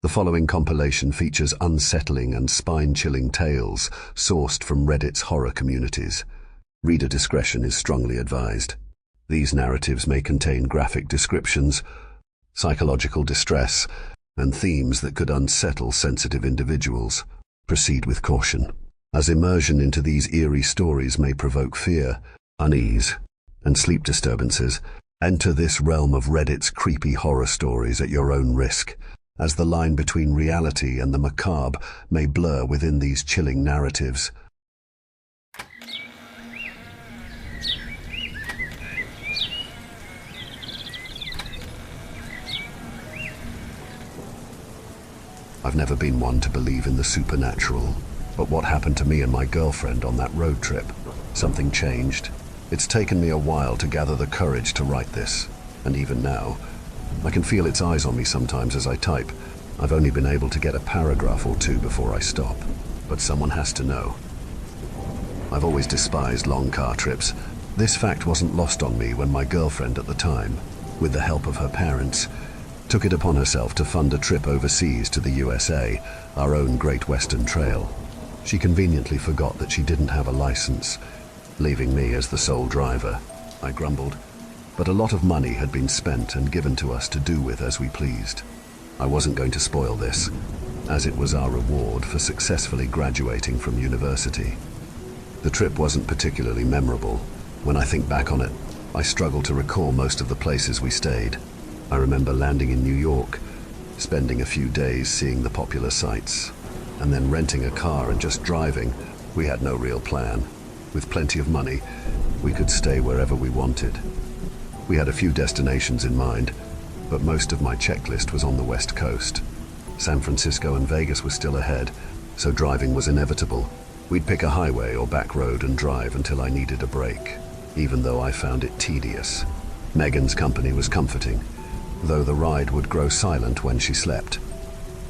The following compilation features unsettling and spine-chilling tales sourced from Reddit's horror communities. Reader discretion is strongly advised. These narratives may contain graphic descriptions, psychological distress, and themes that could unsettle sensitive individuals. Proceed with caution, as immersion into these eerie stories may provoke fear, unease, and sleep disturbances. Enter this realm of Reddit's creepy horror stories at your own risk, as the line between reality and the macabre may blur within these chilling narratives. I've never been one to believe in the supernatural, but what happened to me and my girlfriend on that road trip? Something changed. It's taken me a while to gather the courage to write this, and even now, I can feel its eyes on me sometimes as I type. I've only been able to get a paragraph or two before I stop, but someone has to know. I've always despised long car trips. This fact wasn't lost on me when my girlfriend at the time, with the help of her parents, took it upon herself to fund a trip overseas to the USA, our own Great Western Trail. She conveniently forgot that she didn't have a license, leaving me as the sole driver. I grumbled, but a lot of money had been spent and given to us to do with as we pleased. I wasn't going to spoil this, as it was our reward for successfully graduating from university. The trip wasn't particularly memorable. When I think back on it, I struggle to recall most of the places we stayed. I remember landing in New York, spending a few days seeing the popular sights, and then renting a car and just driving. We had no real plan. With plenty of money, we could stay wherever we wanted. We had a few destinations in mind, but most of my checklist was on the West Coast. San Francisco and Vegas were still ahead, so driving was inevitable. We'd pick a highway or back road and drive until I needed a break, even though I found it tedious. Megan's company was comforting, though the ride would grow silent when she slept.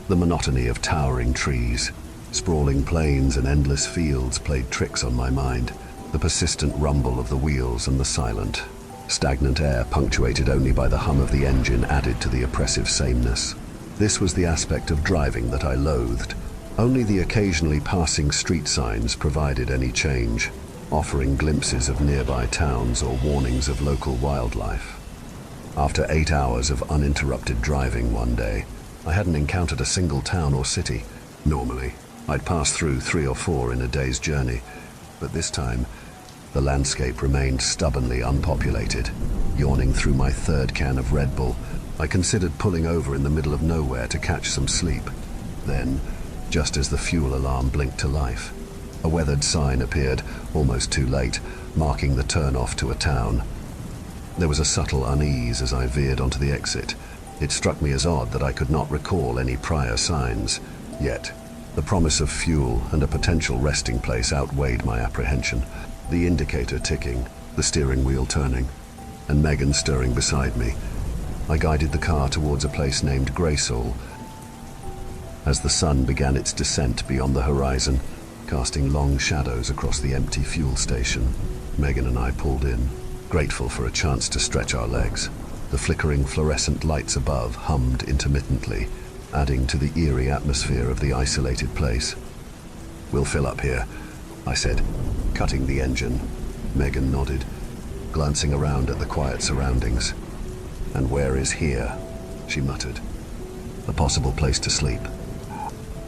The monotony of towering trees, sprawling plains and endless fields played tricks on my mind. The persistent rumble of the wheels and the silent, stagnant air punctuated only by the hum of the engine added to the oppressive sameness. This was the aspect of driving that I loathed. Only the occasionally passing street signs provided any change, offering glimpses of nearby towns or warnings of local wildlife. After 8 hours of uninterrupted driving one day, I hadn't encountered a single town or city. Normally, I'd pass through 3 or 4 in a day's journey, but this time, the landscape remained stubbornly unpopulated. Yawning through my 3rd can of Red Bull, I considered pulling over in the middle of nowhere to catch some sleep. Then, just as the fuel alarm blinked to life, a weathered sign appeared, almost too late, marking the turn-off to a town. There was a subtle unease as I veered onto the exit. It struck me as odd that I could not recall any prior signs, yet the promise of fuel and a potential resting place outweighed my apprehension. The indicator ticking, the steering wheel turning, and Megan stirring beside me. I guided the car towards a place named Graysoul. As the sun began its descent beyond the horizon, casting long shadows across the empty fuel station, Megan and I pulled in, grateful for a chance to stretch our legs. The flickering fluorescent lights above hummed intermittently, adding to the eerie atmosphere of the isolated place. "We'll fill up here," I said, cutting the engine. Megan nodded, glancing around at the quiet surroundings. "And where is here?" she muttered. "A possible place to sleep."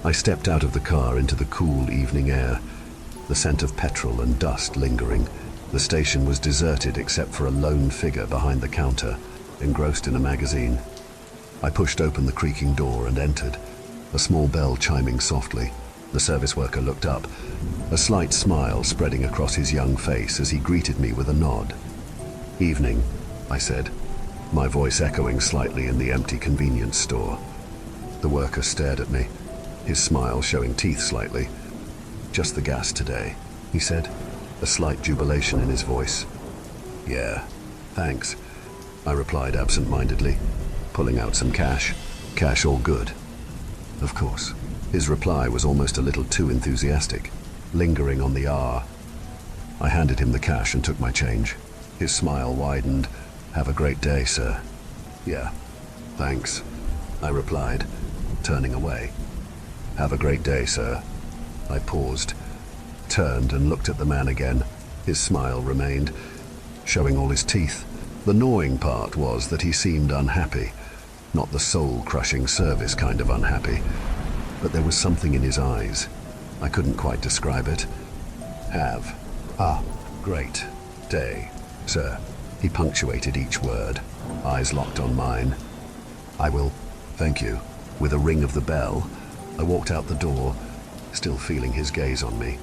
I stepped out of the car into the cool evening air, the scent of petrol and dust lingering. The station was deserted except for a lone figure behind the counter, engrossed in a magazine. I pushed open the creaking door and entered, a small bell chiming softly. The service worker looked up, a slight smile spreading across his young face as he greeted me with a nod. "Evening," I said, my voice echoing slightly in the empty convenience store. The worker stared at me, his smile showing teeth slightly. "Just the gas today," he said, a slight jubilation in his voice. "Yeah, thanks," I replied absent-mindedly, pulling out some cash. "Cash all good?" "Of course." His reply was almost a little too enthusiastic, lingering on the "ah." I handed him the cash and took my change. His smile widened. "Have a great day, sir." "Yeah, thanks," I replied, turning away. "Have a great day, sir." I paused, turned and looked at the man again. His smile remained, showing all his teeth. The gnawing part was that he seemed unhappy, not the soul-crushing service kind of unhappy, but there was something in his eyes. I couldn't quite describe it. "Have a great day, sir." He punctuated each word, eyes locked on mine. "I will, thank you." With a ring of the bell, I walked out the door, still feeling his gaze on me.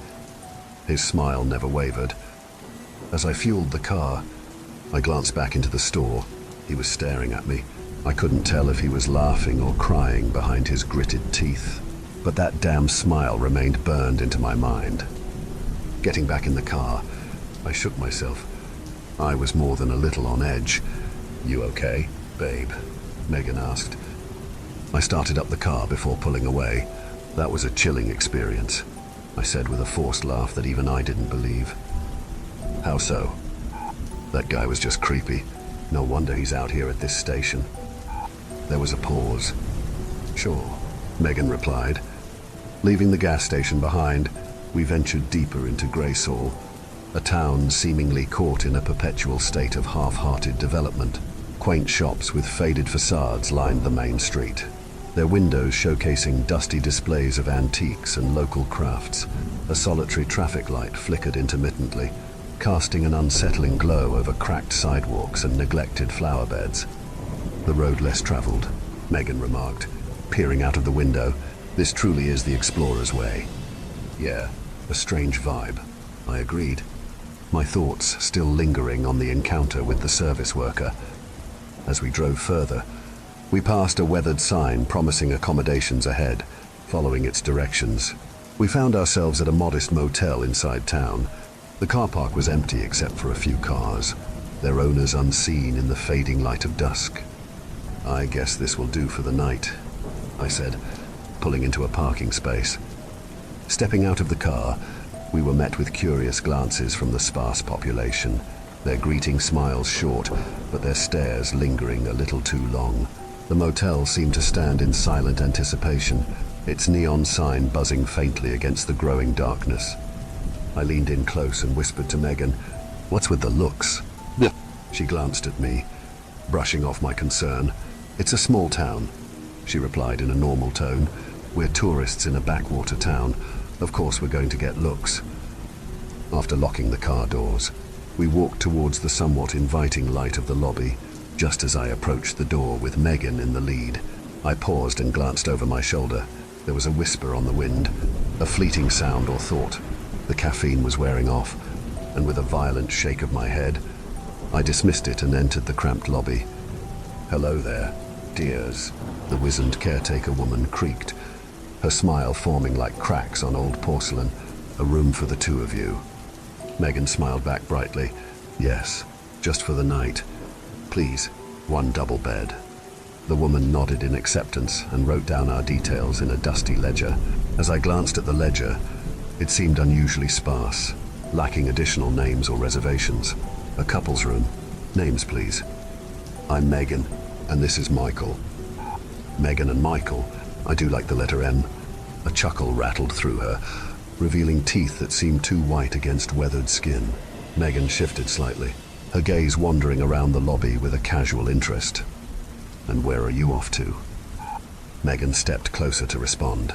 His smile never wavered. As I fueled the car, I glanced back into the store. He was staring at me. I couldn't tell if he was laughing or crying behind his gritted teeth, but that damn smile remained burned into my mind. Getting back in the car, I shook myself. I was more than a little on edge. "You okay, babe?" Megan asked. I started up the car before pulling away. That was a chilling experience, I said with a forced laugh that even I didn't believe. "How so?" "That guy was just creepy. No wonder he's out here at this station." There was a pause. "Sure," Megan replied. Leaving the gas station behind, we ventured deeper into Greysall, a town seemingly caught in a perpetual state of half-hearted development. Quaint shops with faded facades lined the main street, their windows showcasing dusty displays of antiques and local crafts. A solitary traffic light flickered intermittently, casting an unsettling glow over cracked sidewalks and neglected flower beds. "The road less traveled," Megan remarked, peering out of the window. "This truly is the explorer's way." "Yeah, a strange vibe," I agreed, my thoughts still lingering on the encounter with the service worker. As we drove further, we passed a weathered sign promising accommodations ahead. Following its directions, we found ourselves at a modest motel inside town. The car park was empty except for a few cars, their owners unseen in the fading light of dusk. "I guess this will do for the night," I said, pulling into a parking space. Stepping out of the car, we were met with curious glances from the sparse population, their greeting smiles short, but their stares lingering a little too long. The motel seemed to stand in silent anticipation, its neon sign buzzing faintly against the growing darkness. I leaned in close and whispered to Megan, "What's with the looks?" Yeah. She glanced at me, brushing off my concern. "It's a small town," she replied in a normal tone. "We're tourists in a backwater town. Of course we're going to get looks." After locking the car doors, we walked towards the somewhat inviting light of the lobby. Just as I approached the door with Megan in the lead, I paused and glanced over my shoulder. There was a whisper on the wind, a fleeting sound or thought. The caffeine was wearing off, and with a violent shake of my head, I dismissed it and entered the cramped lobby. "Hello there, dears," the wizened caretaker woman creaked, her smile forming like cracks on old porcelain. "A room for the two of you." Megan smiled back brightly. "Yes, just for the night. Please, one double bed." The woman nodded in acceptance and wrote down our details in a dusty ledger. As I glanced at the ledger, it seemed unusually sparse, lacking additional names or reservations. "A couple's room. Names, please." "I'm Megan, and this is Michael." Megan and Michael. I do like the letter M. A chuckle rattled through her, revealing teeth that seemed too white against weathered skin. Megan shifted slightly, her gaze wandering around the lobby with a casual interest. "And where are you off to?" Megan stepped closer to respond,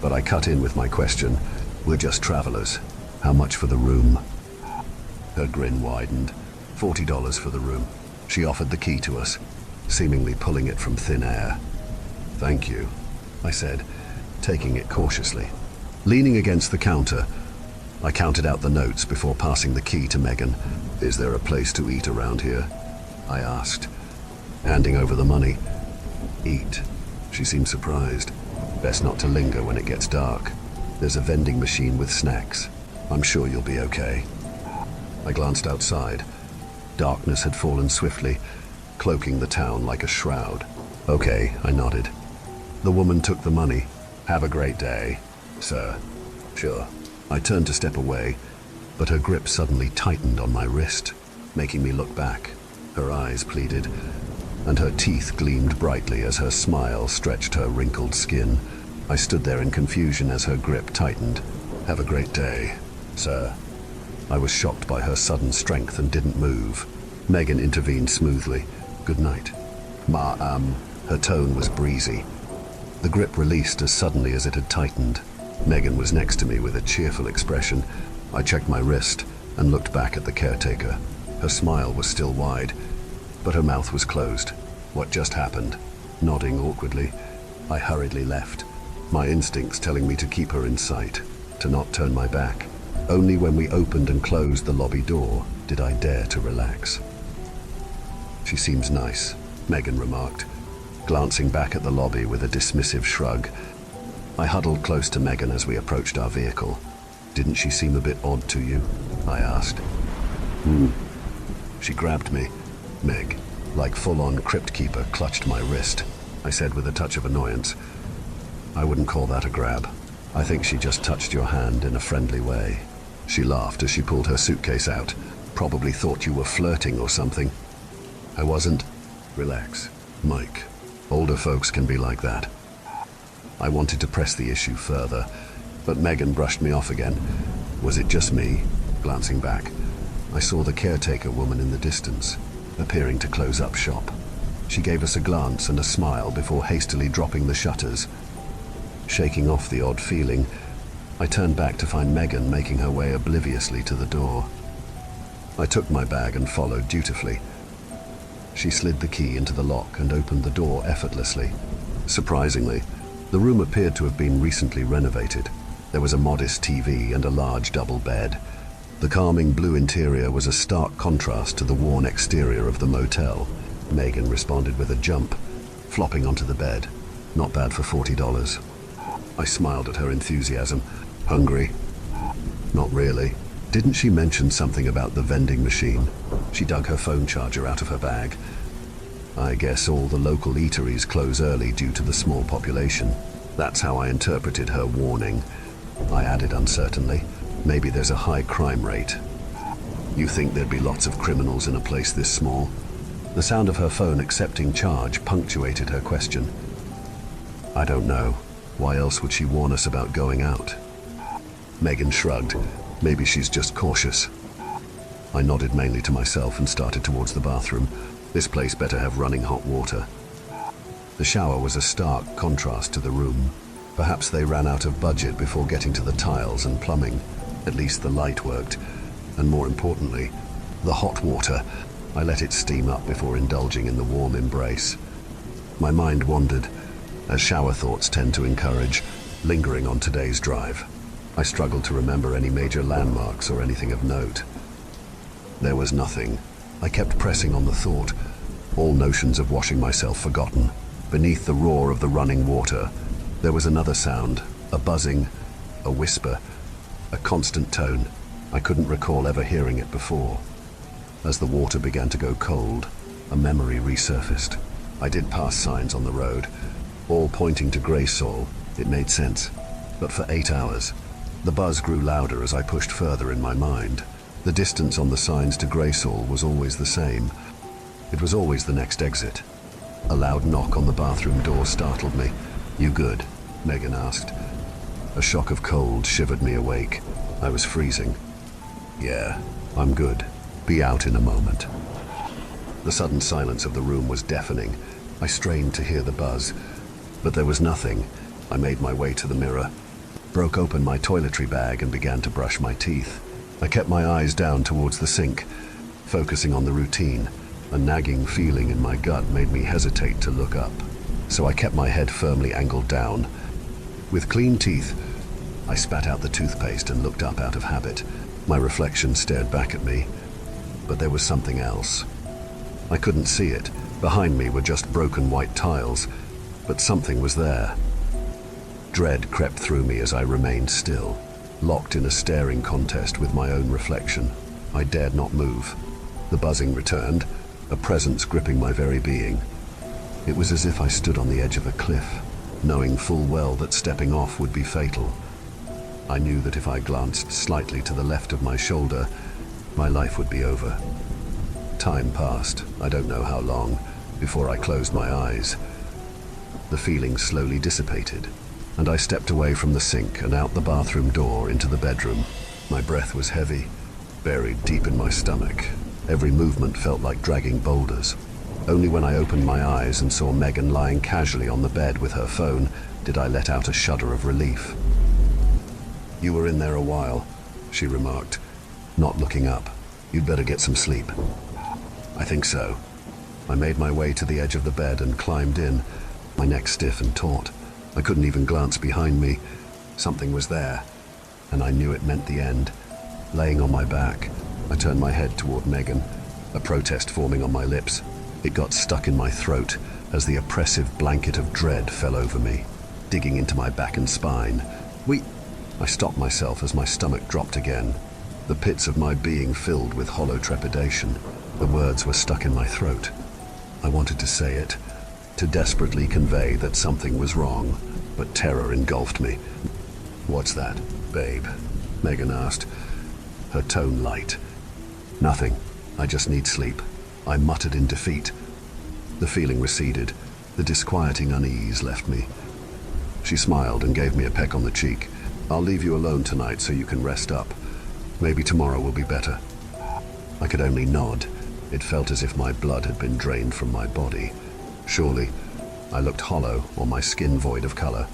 but I cut in with my question. "We're just travelers. How much for the room?" Her grin widened. $40 for the room. She offered the key to us, seemingly pulling it from thin air. "Thank you," I said, taking it cautiously. Leaning against the counter, I counted out the notes before passing the key to Megan. "Is there a place to eat around here?" I asked, handing over the money. "Eat?" She seemed surprised. "Best not to linger when it gets dark. There's a vending machine with snacks. I'm sure you'll be okay." I glanced outside. Darkness had fallen swiftly, cloaking the town like a shroud. "Okay," I nodded. The woman took the money. "Have a great day, sir." "Sure." I turned to step away, but her grip suddenly tightened on my wrist, making me look back. Her eyes pleaded, and her teeth gleamed brightly as her smile stretched her wrinkled skin. I stood there in confusion as her grip tightened. "Have a great day, sir." I was shocked by her sudden strength and didn't move. Megan intervened smoothly. "Good night." Her tone was breezy. The grip released as suddenly as it had tightened. Megan was next to me with a cheerful expression. I checked my wrist and looked back at the caretaker. Her smile was still wide, but her mouth was closed. "What just happened?" Nodding awkwardly, I hurriedly left, my instincts telling me to keep her in sight, to not turn my back. Only when we opened and closed the lobby door did I dare to relax. "She seems nice," Megan remarked, glancing back at the lobby with a dismissive shrug. I huddled close to Megan as we approached our vehicle. "Didn't she seem a bit odd to you?" I asked. She grabbed me. Meg, like full-on crypt keeper, clutched my wrist. I said with a touch of annoyance, "I wouldn't call that a grab. I think she just touched your hand in a friendly way." She laughed as she pulled her suitcase out. "Probably thought you were flirting or something." "I wasn't." "Relax, Mike. Older folks can be like that." I wanted to press the issue further, but Megan brushed me off again. Was it just me? Glancing back, I saw the caretaker woman in the distance, appearing to close up shop. She gave us a glance and a smile before hastily dropping the shutters. Shaking off the odd feeling, I turned back to find Megan making her way obliviously to the door. I took my bag and followed dutifully. She slid the key into the lock and opened the door effortlessly. Surprisingly, the room appeared to have been recently renovated. There was a modest TV and a large double bed. The calming blue interior was a stark contrast to the worn exterior of the motel. Megan responded with a jump, flopping onto the bed. "Not bad for $40. I smiled at her enthusiasm. "Hungry?" "Not really." Didn't she mention something about the vending machine? She dug her phone charger out of her bag. "I guess all the local eateries close early due to the small population." That's how I interpreted her warning. I added uncertainly, "Maybe there's a high crime rate." "You think there'd be lots of criminals in a place this small?" The sound of her phone accepting charge punctuated her question. "I don't know. Why else would she warn us about going out?" Megan shrugged. "Maybe she's just cautious." I nodded mainly to myself and started towards the bathroom. This place better have running hot water. The shower was a stark contrast to the room. Perhaps they ran out of budget before getting to the tiles and plumbing. At least the light worked. And more importantly, the hot water. I let it steam up before indulging in the warm embrace. My mind wandered, as shower thoughts tend to encourage, lingering on today's drive. I struggled to remember any major landmarks or anything of note. There was nothing. I kept pressing on the thought, all notions of washing myself forgotten. Beneath the roar of the running water, there was another sound, a buzzing, a whisper, a constant tone. I couldn't recall ever hearing it before. As the water began to go cold, a memory resurfaced. I did pass signs on the road, all pointing to grey soil. It made sense. But for 8 hours, the buzz grew louder as I pushed further in my mind. The distance on the signs to Graysall was always the same. It was always the next exit. A loud knock on the bathroom door startled me. "You good?" Megan asked. A shock of cold shivered me awake. I was freezing. "Yeah, I'm good. Be out in a moment." The sudden silence of the room was deafening. I strained to hear the buzz, but there was nothing. I made my way to the mirror, broke open my toiletry bag and began to brush my teeth. I kept my eyes down towards the sink, focusing on the routine. A nagging feeling in my gut made me hesitate to look up, so I kept my head firmly angled down. With clean teeth, I spat out the toothpaste and looked up out of habit. My reflection stared back at me, but there was something else. I couldn't see it. Behind me were just broken white tiles, but something was there. Dread crept through me as I remained still, locked in a staring contest with my own reflection. I dared not move. The buzzing returned, a presence gripping my very being. It was as if I stood on the edge of a cliff, knowing full well that stepping off would be fatal. I knew that if I glanced slightly to the left of my shoulder, my life would be over. Time passed, I don't know how long, Before I closed my eyes, the feeling slowly dissipated, and I stepped away from the sink and out the bathroom door into the bedroom. My breath was heavy, buried deep in my stomach. Every movement felt like dragging boulders. Only when I opened my eyes and saw Megan lying casually on the bed with her phone did I let out a shudder of relief. "You were in there a while," she remarked, not looking up. "You'd better get some sleep." "I think so." I made my way to the edge of the bed and climbed in, my neck stiff and taut. I couldn't even glance behind me. Something was there, and I knew it meant the end. Laying on my back, I turned my head toward Megan, a protest forming on my lips. It got stuck in my throat as the oppressive blanket of dread fell over me, digging into my back and spine. I stopped myself as my stomach dropped again, the pits of my being filled with hollow trepidation. The words were stuck in my throat. I wanted to say it, to desperately convey that something was wrong, but terror engulfed me. "What's that, babe?" Megan asked, her tone light. "Nothing. I just need sleep," I muttered in defeat. The feeling receded. The disquieting unease left me. She smiled and gave me a peck on the cheek. "I'll leave you alone tonight so you can rest up. Maybe tomorrow will be better." I could only nod. It felt as if my blood had been drained from my body. Surely, I looked hollow or my skin void of color.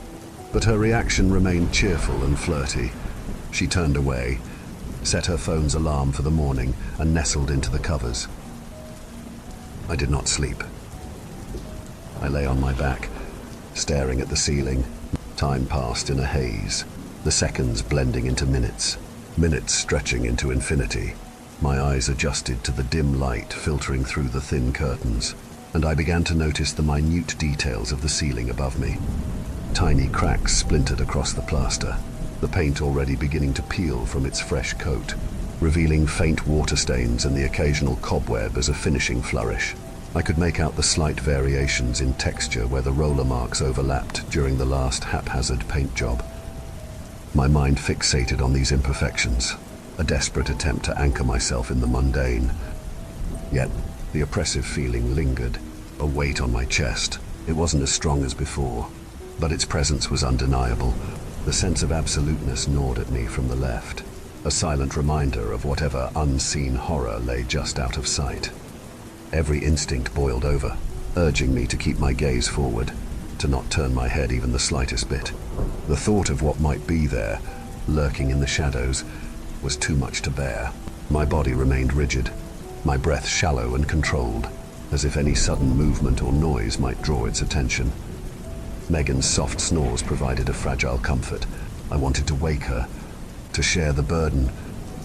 But her reaction remained cheerful and flirty. She turned away, set her phone's alarm for the morning, and nestled into the covers. I did not sleep. I lay on my back, staring at the ceiling. Time passed in a haze, the seconds blending into minutes, minutes stretching into infinity. My eyes adjusted to the dim light filtering through the thin curtains, and I began to notice the minute details of the ceiling above me. Tiny cracks splintered across the plaster, the paint already beginning to peel from its fresh coat, revealing faint water stains and the occasional cobweb as a finishing flourish. I could make out the slight variations in texture where the roller marks overlapped during the last haphazard paint job. My mind fixated on these imperfections, a desperate attempt to anchor myself in the mundane. Yet, the oppressive feeling lingered, a weight on my chest. It wasn't as strong as before, but its presence was undeniable. The sense of absoluteness gnawed at me from the left, a silent reminder of whatever unseen horror lay just out of sight. Every instinct boiled over, urging me to keep my gaze forward, to not turn my head even the slightest bit. The thought of what might be there, lurking in the shadows, was too much to bear. My body remained rigid, my breath shallow and controlled, as if any sudden movement or noise might draw its attention. Megan's soft snores provided a fragile comfort. I wanted to wake her, to share the burden,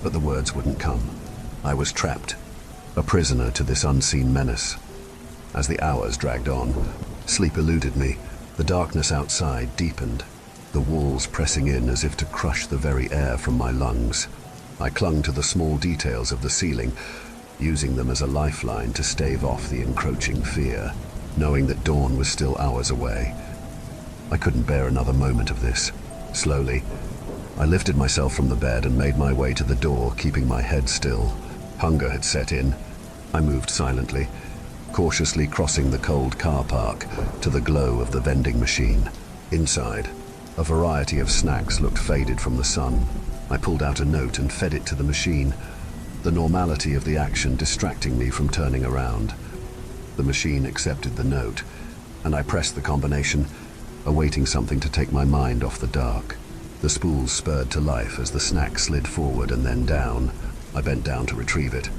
but the words wouldn't come. I was trapped, a prisoner to this unseen menace. As the hours dragged on, sleep eluded me. The darkness outside deepened, the walls pressing in as if to crush the very air from my lungs. I clung to the small details of the ceiling, using them as a lifeline to stave off the encroaching fear, knowing that dawn was still hours away. I couldn't bear another moment of this. Slowly, I lifted myself from the bed and made my way to the door, keeping my head still. Hunger had set in. I moved silently, cautiously crossing the cold car park to the glow of the vending machine. Inside, a variety of snacks looked faded from the sun. I pulled out a note and fed it to the machine, the normality of the action distracting me from turning around. The machine accepted the note, and I pressed the combination, awaiting something to take my mind off the dark. The spools spurred to life as the snack slid forward and then down. I bent down to retrieve it.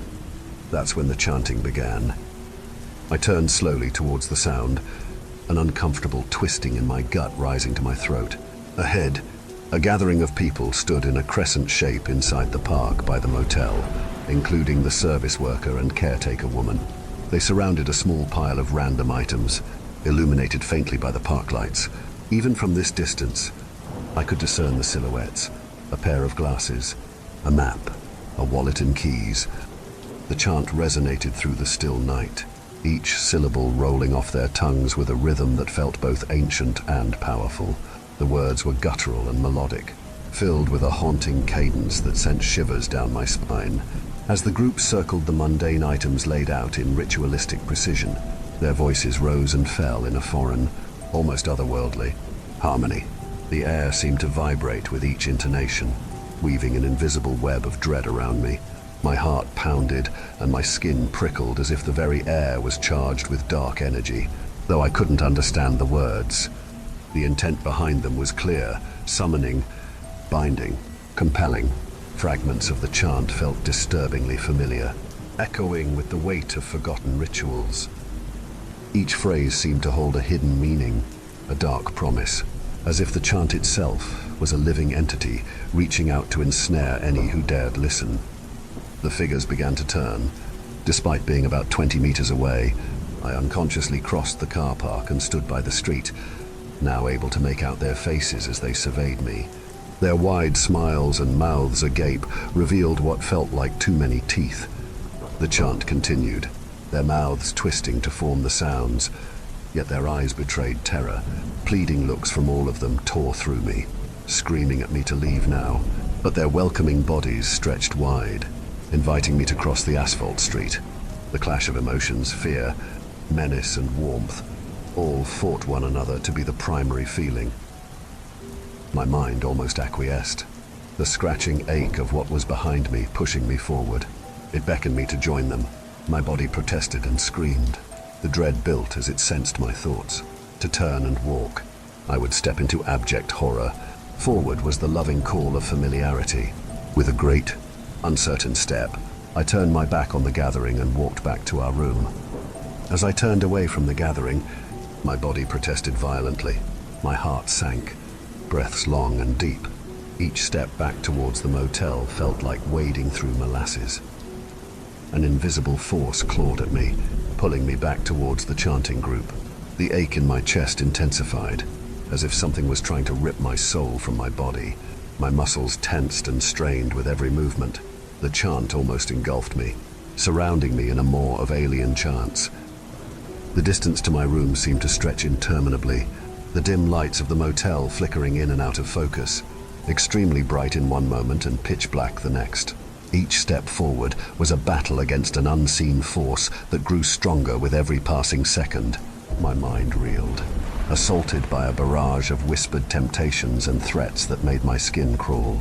That's when the chanting began. I turned slowly towards the sound, an uncomfortable twisting in my gut rising to my throat. Ahead, a gathering of people stood in a crescent shape inside the park by the motel, including the service worker and caretaker woman. They surrounded a small pile of random items, illuminated faintly by the park lights. Even from this distance, I could discern the silhouettes: a pair of glasses, a map, a wallet and keys. The chant resonated through the still night, each syllable rolling off their tongues with a rhythm that felt both ancient and powerful. The words were guttural and melodic, filled with a haunting cadence that sent shivers down my spine. As the group circled the mundane items laid out in ritualistic precision, Their voices rose and fell in a foreign, almost otherworldly, harmony. The air seemed to vibrate with each intonation, weaving an invisible web of dread around me. My heart pounded and my skin prickled as if the very air was charged with dark energy, though I couldn't understand the words. The intent behind them was clear: summoning, binding, compelling. Fragments of the chant felt disturbingly familiar, echoing with the weight of forgotten rituals. Each phrase seemed to hold a hidden meaning, a dark promise, as if the chant itself was a living entity reaching out to ensnare any who dared listen. The figures began to turn. Despite being about 20 meters away, I unconsciously crossed the car park and stood by the street, now able to make out their faces as they surveyed me. Their wide smiles and mouths agape revealed what felt like too many teeth. The chant continued, their mouths twisting to form the sounds, yet their eyes betrayed terror. Pleading looks from all of them tore through me, screaming at me to leave now, but their welcoming bodies stretched wide, inviting me to cross the asphalt street. The clash of emotions, fear, menace and warmth, all fought one another to be the primary feeling. My mind almost acquiesced, the scratching ache of what was behind me pushing me forward. It beckoned me to join them. My body protested and screamed. The dread built as it sensed my thoughts. To turn and walk, I would step into abject horror. Forward was the loving call of familiarity. With a great, uncertain step, I turned my back on the gathering and walked back to our room. As I turned away from the gathering, my body protested violently. My heart sank, breaths long and deep. Each step back towards the motel felt like wading through molasses. An invisible force clawed at me, pulling me back towards the chanting group. The ache in my chest intensified, as if something was trying to rip my soul from my body. My muscles tensed and strained with every movement. The chant almost engulfed me, surrounding me in a maw of alien chants. The distance to my room seemed to stretch interminably, the dim lights of the motel flickering in and out of focus, extremely bright in one moment and pitch black the next. Each step forward was a battle against an unseen force that grew stronger with every passing second. My mind reeled, assaulted by a barrage of whispered temptations and threats that made my skin crawl.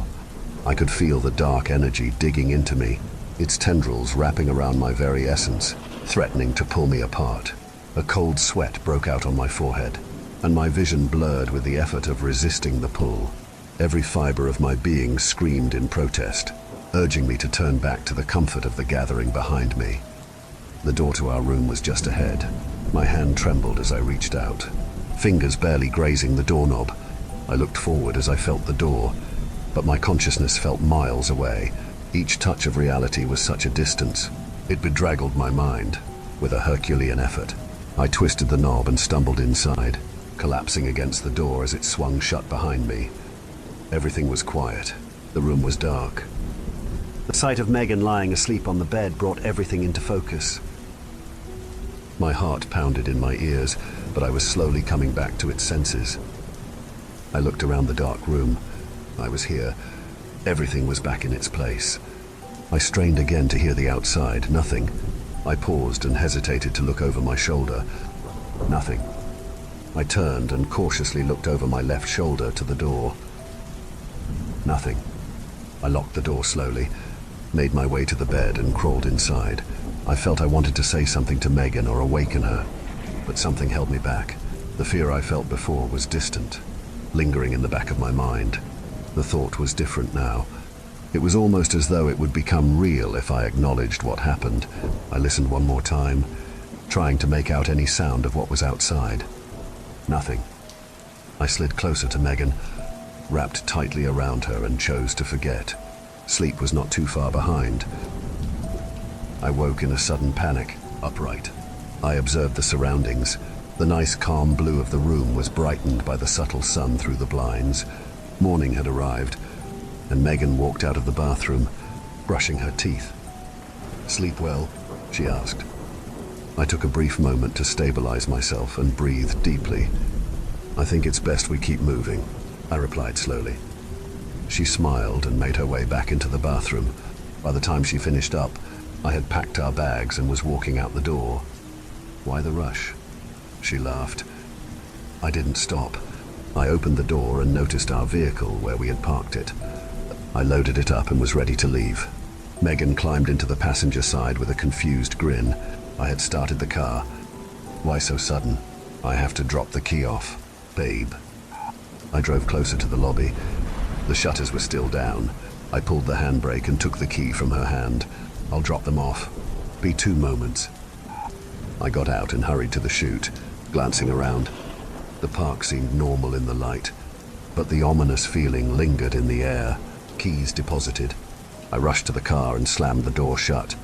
I could feel the dark energy digging into me, its tendrils wrapping around my very essence, threatening to pull me apart. A cold sweat broke out on my forehead, and my vision blurred with the effort of resisting the pull. Every fiber of my being screamed in protest, urging me to turn back to the comfort of the gathering behind me. The door to our room was just ahead. My hand trembled as I reached out, fingers barely grazing the doorknob. I looked forward as I felt the door, but my consciousness felt miles away. Each touch of reality was such a distance. It bedraggled my mind. With a Herculean effort, I twisted the knob and stumbled inside, collapsing against the door as it swung shut behind me. Everything was quiet. The room was dark. The sight of Megan lying asleep on the bed brought everything into focus. My heart pounded in my ears, but I was slowly coming back to its senses. I looked around the dark room. I was here. Everything was back in its place. I strained again to hear the outside. Nothing. I paused and hesitated to look over my shoulder. Nothing. I turned and cautiously looked over my left shoulder to the door. Nothing. I locked the door slowly, made my way to the bed and crawled inside. I felt I wanted to say something to Megan or awaken her, but something held me back. The fear I felt before was distant, lingering in the back of my mind. The thought was different now. It was almost as though it would become real if I acknowledged what happened. I listened one more time, trying to make out any sound of what was outside. Nothing. I slid closer to Megan, wrapped tightly around her and chose to forget. Sleep was not too far behind. I woke in a sudden panic, upright. I observed the surroundings. The nice calm blue of the room was brightened by the subtle sun through the blinds. Morning had arrived, and Megan walked out of the bathroom, brushing her teeth. "Sleep well?" she asked. I took a brief moment to stabilize myself and breathe deeply. "I think it's best we keep moving," I replied slowly. She smiled and made her way back into the bathroom. By the time she finished up, I had packed our bags and was walking out the door. Why the rush? She laughed. I didn't stop. I opened the door and noticed our vehicle where we had parked it. I loaded it up and was ready to leave. Megan climbed into the passenger side with a confused grin. I had started the car. Why so sudden? I have to drop the key off. Babe. I drove closer to the lobby. The shutters were still down. I pulled the handbrake and took the key from her hand. I'll drop them off. Be 2 moments. I got out and hurried to the chute, glancing around. The park seemed normal in the light, but the ominous feeling lingered in the air. Keys deposited. I rushed to the car and slammed the door shut,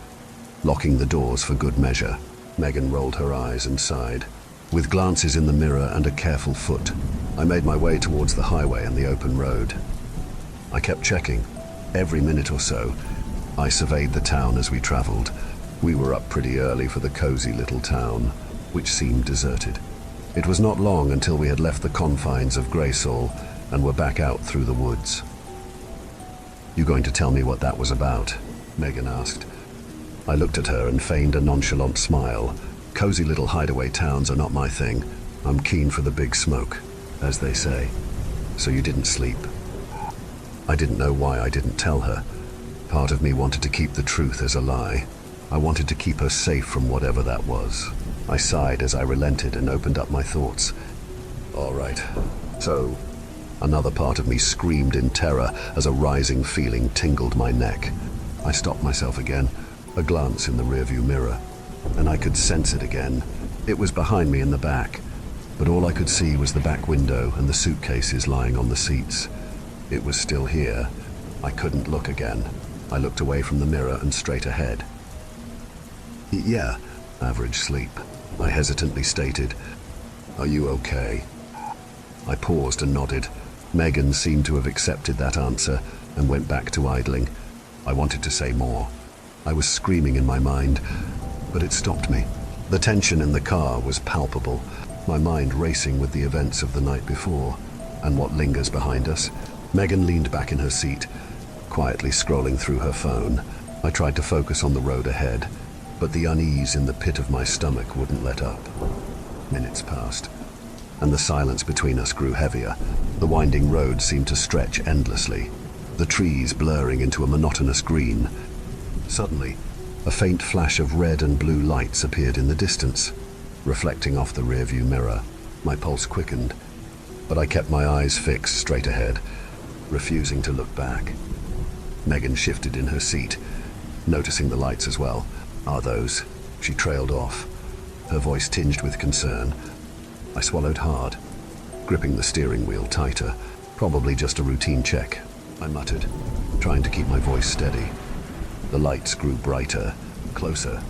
locking the doors for good measure. Megan rolled her eyes and sighed. With glances in the mirror and a careful foot, I made my way towards the highway and the open road. I kept checking. Every minute or so, I surveyed the town as we traveled. We were up pretty early for the cozy little town, which seemed deserted. It was not long until we had left the confines of Graysall and were back out through the woods. You going to tell me what that was about? Megan asked. I looked at her and feigned a nonchalant smile. Cozy little hideaway towns are not my thing. I'm keen for the big smoke, as they say. So you didn't sleep? I didn't know why I didn't tell her. Part of me wanted to keep the truth as a lie. I wanted to keep her safe from whatever that was. I sighed as I relented and opened up my thoughts. All right, so... Another part of me screamed in terror as a rising feeling tingled my neck. I stopped myself again, a glance in the rearview mirror, and I could sense it again. It was behind me in the back, but all I could see was the back window and the suitcases lying on the seats. It was still here. I couldn't look again. I looked away from the mirror and straight ahead. Yeah, average sleep, I hesitantly stated. Are you okay? I paused and nodded. Megan seemed to have accepted that answer and went back to idling. I wanted to say more. I was screaming in my mind, but it stopped me. The tension in the car was palpable, my mind racing with the events of the night before and what lingers behind us. Megan leaned back in her seat, quietly scrolling through her phone. I tried to focus on the road ahead, but the unease in the pit of my stomach wouldn't let up. Minutes passed, and the silence between us grew heavier. The winding road seemed to stretch endlessly, the trees blurring into a monotonous green. Suddenly, a faint flash of red and blue lights appeared in the distance, reflecting off the rearview mirror. My pulse quickened, but I kept my eyes fixed straight ahead, refusing to look back. Megan shifted in her seat, noticing the lights as well. Are those? She trailed off, her voice tinged with concern. I swallowed hard, gripping the steering wheel tighter. Probably just a routine check, I muttered, trying to keep my voice steady. The lights grew brighter, closer,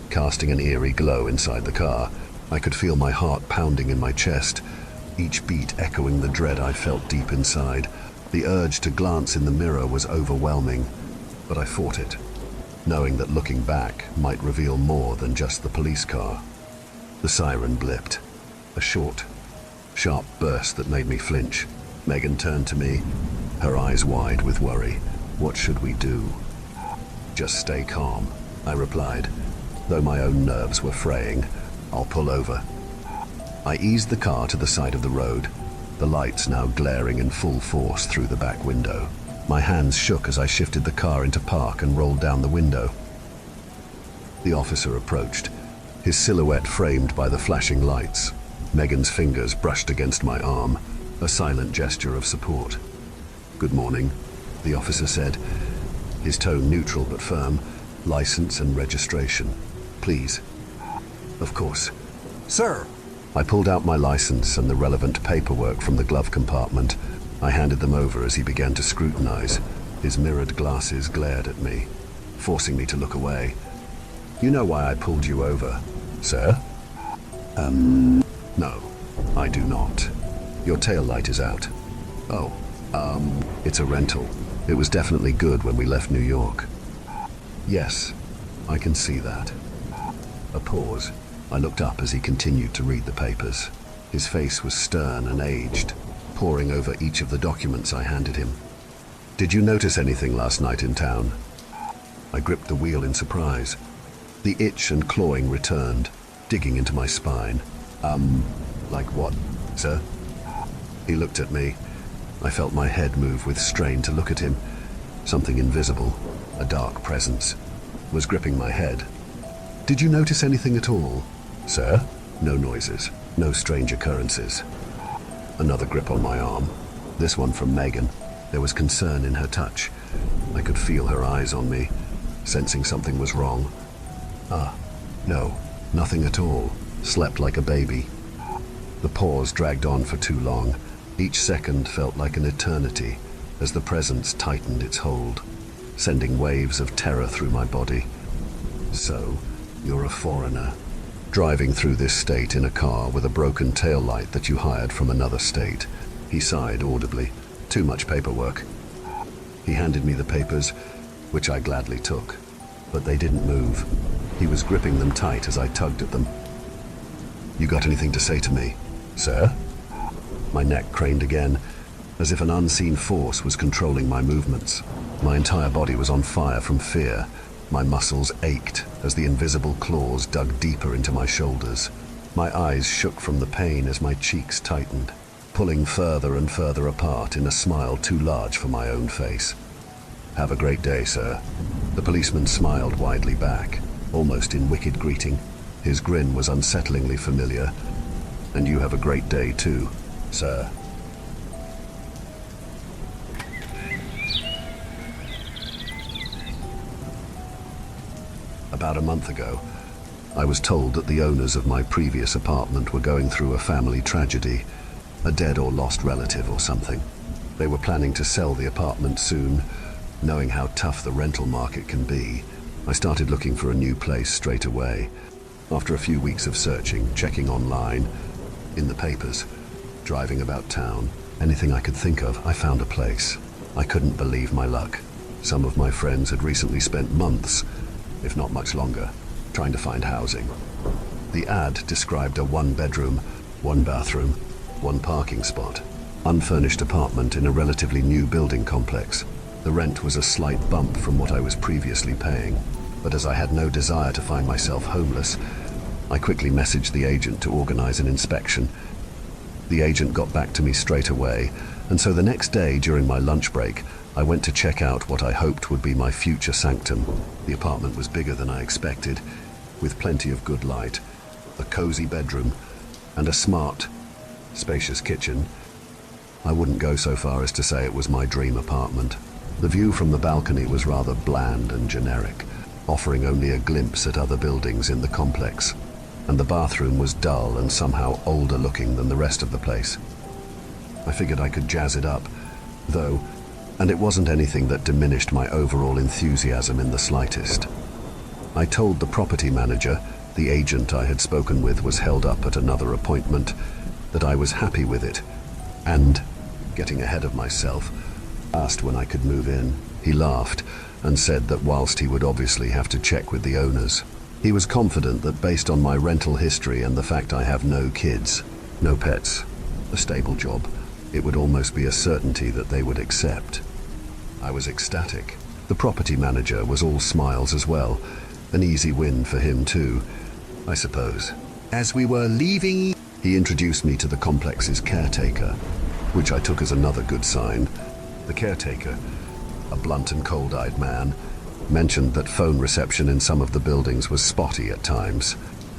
casting an eerie glow inside the car. I could feel my heart pounding in my chest, each beat echoing the dread I felt deep inside. The urge to glance in the mirror was overwhelming, but I fought it, knowing that looking back might reveal more than just the police car. The siren blipped, a short, sharp burst that made me flinch. Megan turned to me, her eyes wide with worry. What should we do? Just stay calm, I replied, though my own nerves were fraying. I'll pull over. I eased the car to the side of the road, the lights now glaring in full force through the back window. My hands shook as I shifted the car into park and rolled down the window. The officer approached, his silhouette framed by the flashing lights. Megan's fingers brushed against my arm, a silent gesture of support. Good morning, the officer said, his tone neutral but firm. License and registration, please. Of course. Sir! I pulled out my license and the relevant paperwork from the glove compartment. I handed them over as he began to scrutinize. His mirrored glasses glared at me, forcing me to look away. You know why I pulled you over, sir? No, I do not. Your tail light is out. Oh, it's a rental. It was definitely good when we left New York. Yes, I can see that. A pause. I looked up as he continued to read the papers. His face was stern and aged, poring over each of the documents I handed him. Did you notice anything last night in town? I gripped the wheel in surprise. The itch and clawing returned, digging into my spine. Like what, sir? He looked at me. I felt my head move with strain to look at him. Something invisible, a dark presence, was gripping my head. Did you notice anything at all, sir? No noises, no strange occurrences. Another grip on my arm, this one from Megan. There was concern in her touch. I could feel her eyes on me, sensing something was wrong. No, nothing at all. Slept like a baby. The pause dragged on for too long. Each second felt like an eternity as the presence tightened its hold, sending waves of terror through my body. So, you're a foreigner, driving through this state in a car with a broken tail light that you hired from another state. He sighed audibly. Too much paperwork. He handed me the papers, which I gladly took, but they didn't move. He was gripping them tight as I tugged at them. You got anything to say to me, sir? My neck craned again, as if an unseen force was controlling my movements. My entire body was on fire from fear. My muscles ached as the invisible claws dug deeper into my shoulders. My eyes shook from the pain as my cheeks tightened, pulling further and further apart in a smile too large for my own face. Have a great day, sir. The policeman smiled widely back, almost in wicked greeting. His grin was unsettlingly familiar. And you have a great day too, sir. About a month ago, I was told that the owners of my previous apartment were going through a family tragedy, a dead or lost relative or something. They were planning to sell the apartment soon. Knowing how tough the rental market can be, I started looking for a new place straight away. After a few weeks of searching, checking online, in the papers, driving about town, anything I could think of, I found a place. I couldn't believe my luck. Some of my friends had recently spent months, if not much longer, trying to find housing. The ad described a one-bedroom, one-bathroom, one parking spot, unfurnished apartment in a relatively new building complex. The rent was a slight bump from what I was previously paying, but as I had no desire to find myself homeless, I quickly messaged the agent to organize an inspection. The agent got back to me straight away, and so the next day during my lunch break, I went to check out what I hoped would be my future sanctum. The apartment was bigger than I expected, with plenty of good light, a cozy bedroom, and a smart, spacious kitchen. I wouldn't go so far as to say it was my dream apartment. The view from the balcony was rather bland and generic, offering only a glimpse at other buildings in the complex, and the bathroom was dull and somehow older looking than the rest of the place. I figured I could jazz it up, though, and it wasn't anything that diminished my overall enthusiasm in the slightest. I told the property manager, the agent I had spoken with was held up at another appointment, that I was happy with it, and, getting ahead of myself, asked when I could move in. He laughed and said that whilst he would obviously have to check with the owners, he was confident that based on my rental history and the fact I have no kids, no pets, a stable job, it would almost be a certainty that they would accept. I was ecstatic. The property manager was all smiles as well, an easy win for him too, I suppose. As we were leaving, he introduced me to the complex's caretaker, which I took as another good sign. The caretaker, a blunt and cold-eyed man, mentioned that phone reception in some of the buildings was spotty at times,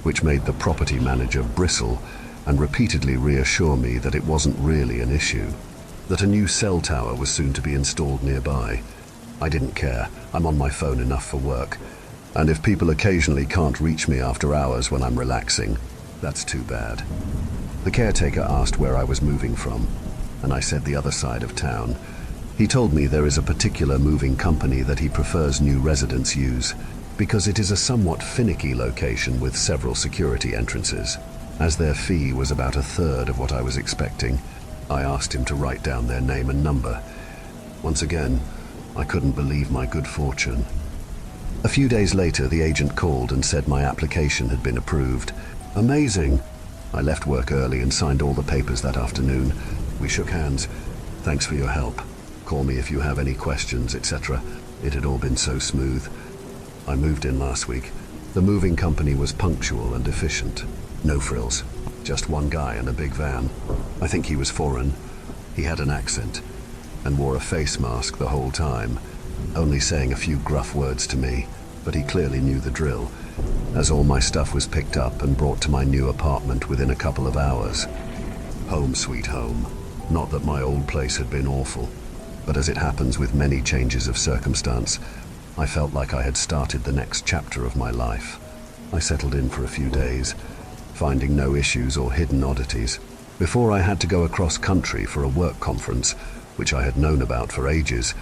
which made the property manager bristle and repeatedly reassure me that it wasn't really an issue, that a new cell tower was soon to be installed nearby. I didn't care. I'm on my phone enough for work, and if people occasionally can't reach me after hours when I'm relaxing, that's too bad. The caretaker asked where I was moving from, and I said the other side of town. He told me there is a particular moving company that he prefers new residents use, because it is a somewhat finicky location with several security entrances. As their fee was about a third of what I was expecting, I asked him to write down their name and number. Once again, I couldn't believe my good fortune. A few days later, the agent called and said my application had been approved. Amazing! I left work early and signed all the papers that afternoon. We shook hands. Thanks for your help. Call me if you have any questions, etc. It had all been so smooth. I moved in last week, The moving company was punctual and efficient. No frills. Just one guy in a big van. I think he was foreign. He had an accent and wore a face mask the whole time, only saying a few gruff words to me, but he clearly knew the drill, as all my stuff was picked up and brought to my new apartment within a couple of hours. Home sweet home. Not that my old place had been awful, but as it happens with many changes of circumstance, I felt like I had started the next chapter of my life. I settled in for a few days, finding no issues or hidden oddities, before I had to go across country for a work conference, which I had known about for ages,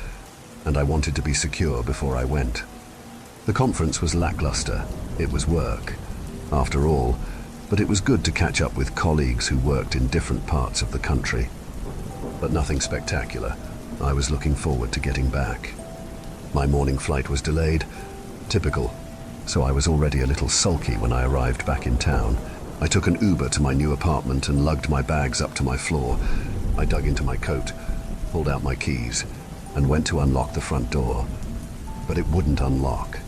and I wanted to be secure before I went. The conference was lackluster. It was work, after all, but it was good to catch up with colleagues who worked in different parts of the country. But nothing spectacular. I was looking forward to getting back. My morning flight was delayed. Typical. So I was already a little sulky when I arrived back in town. I took an Uber to my new apartment and lugged my bags up to my floor. I dug into my coat, pulled out my keys, and went to unlock the front door. But it wouldn't unlock.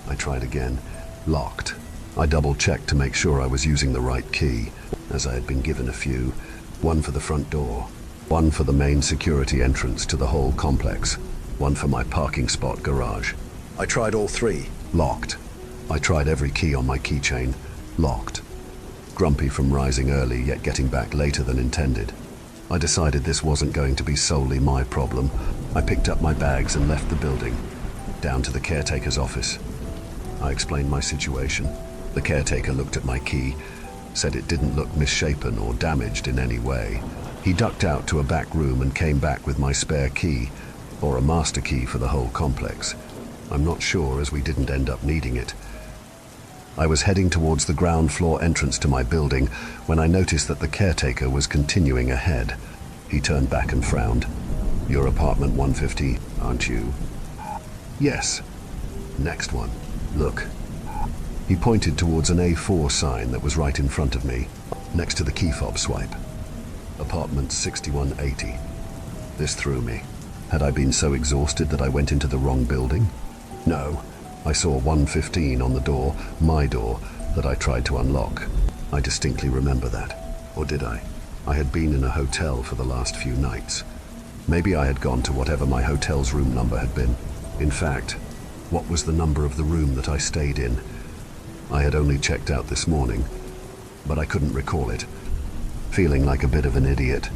I tried again. Locked. I double-checked to make sure I was using the right key, as I had been given a few. One for the front door, one for the main security entrance to the whole complex, one for my parking spot garage. I tried all three. Locked. I tried every key on my keychain. Locked. Grumpy from rising early yet getting back later than intended, I decided this wasn't going to be solely my problem. I picked up my bags and left the building, down to the caretaker's office. I explained my situation. The caretaker looked at my key, said it didn't look misshapen or damaged in any way. He ducked out to a back room and came back with my spare key, or a master key for the whole complex. I'm not sure, as we didn't end up needing it. I was heading towards the ground floor entrance to my building when I noticed that the caretaker was continuing ahead. He turned back and frowned. "Your apartment 150, aren't you?" "Yes." "Next one. Look." He pointed towards an A4 sign that was right in front of me, next to the key fob swipe. "Apartment 6180. This threw me. Had I been so exhausted that I went into the wrong building? No. I saw 115 on the door, my door, that I tried to unlock. I distinctly remember that. Or did I? I had been in a hotel for the last few nights. Maybe I had gone to whatever my hotel's room number had been. In fact, what was the number of the room that I stayed in? I had only checked out this morning, but I couldn't recall it. Feeling like a bit of an idiot,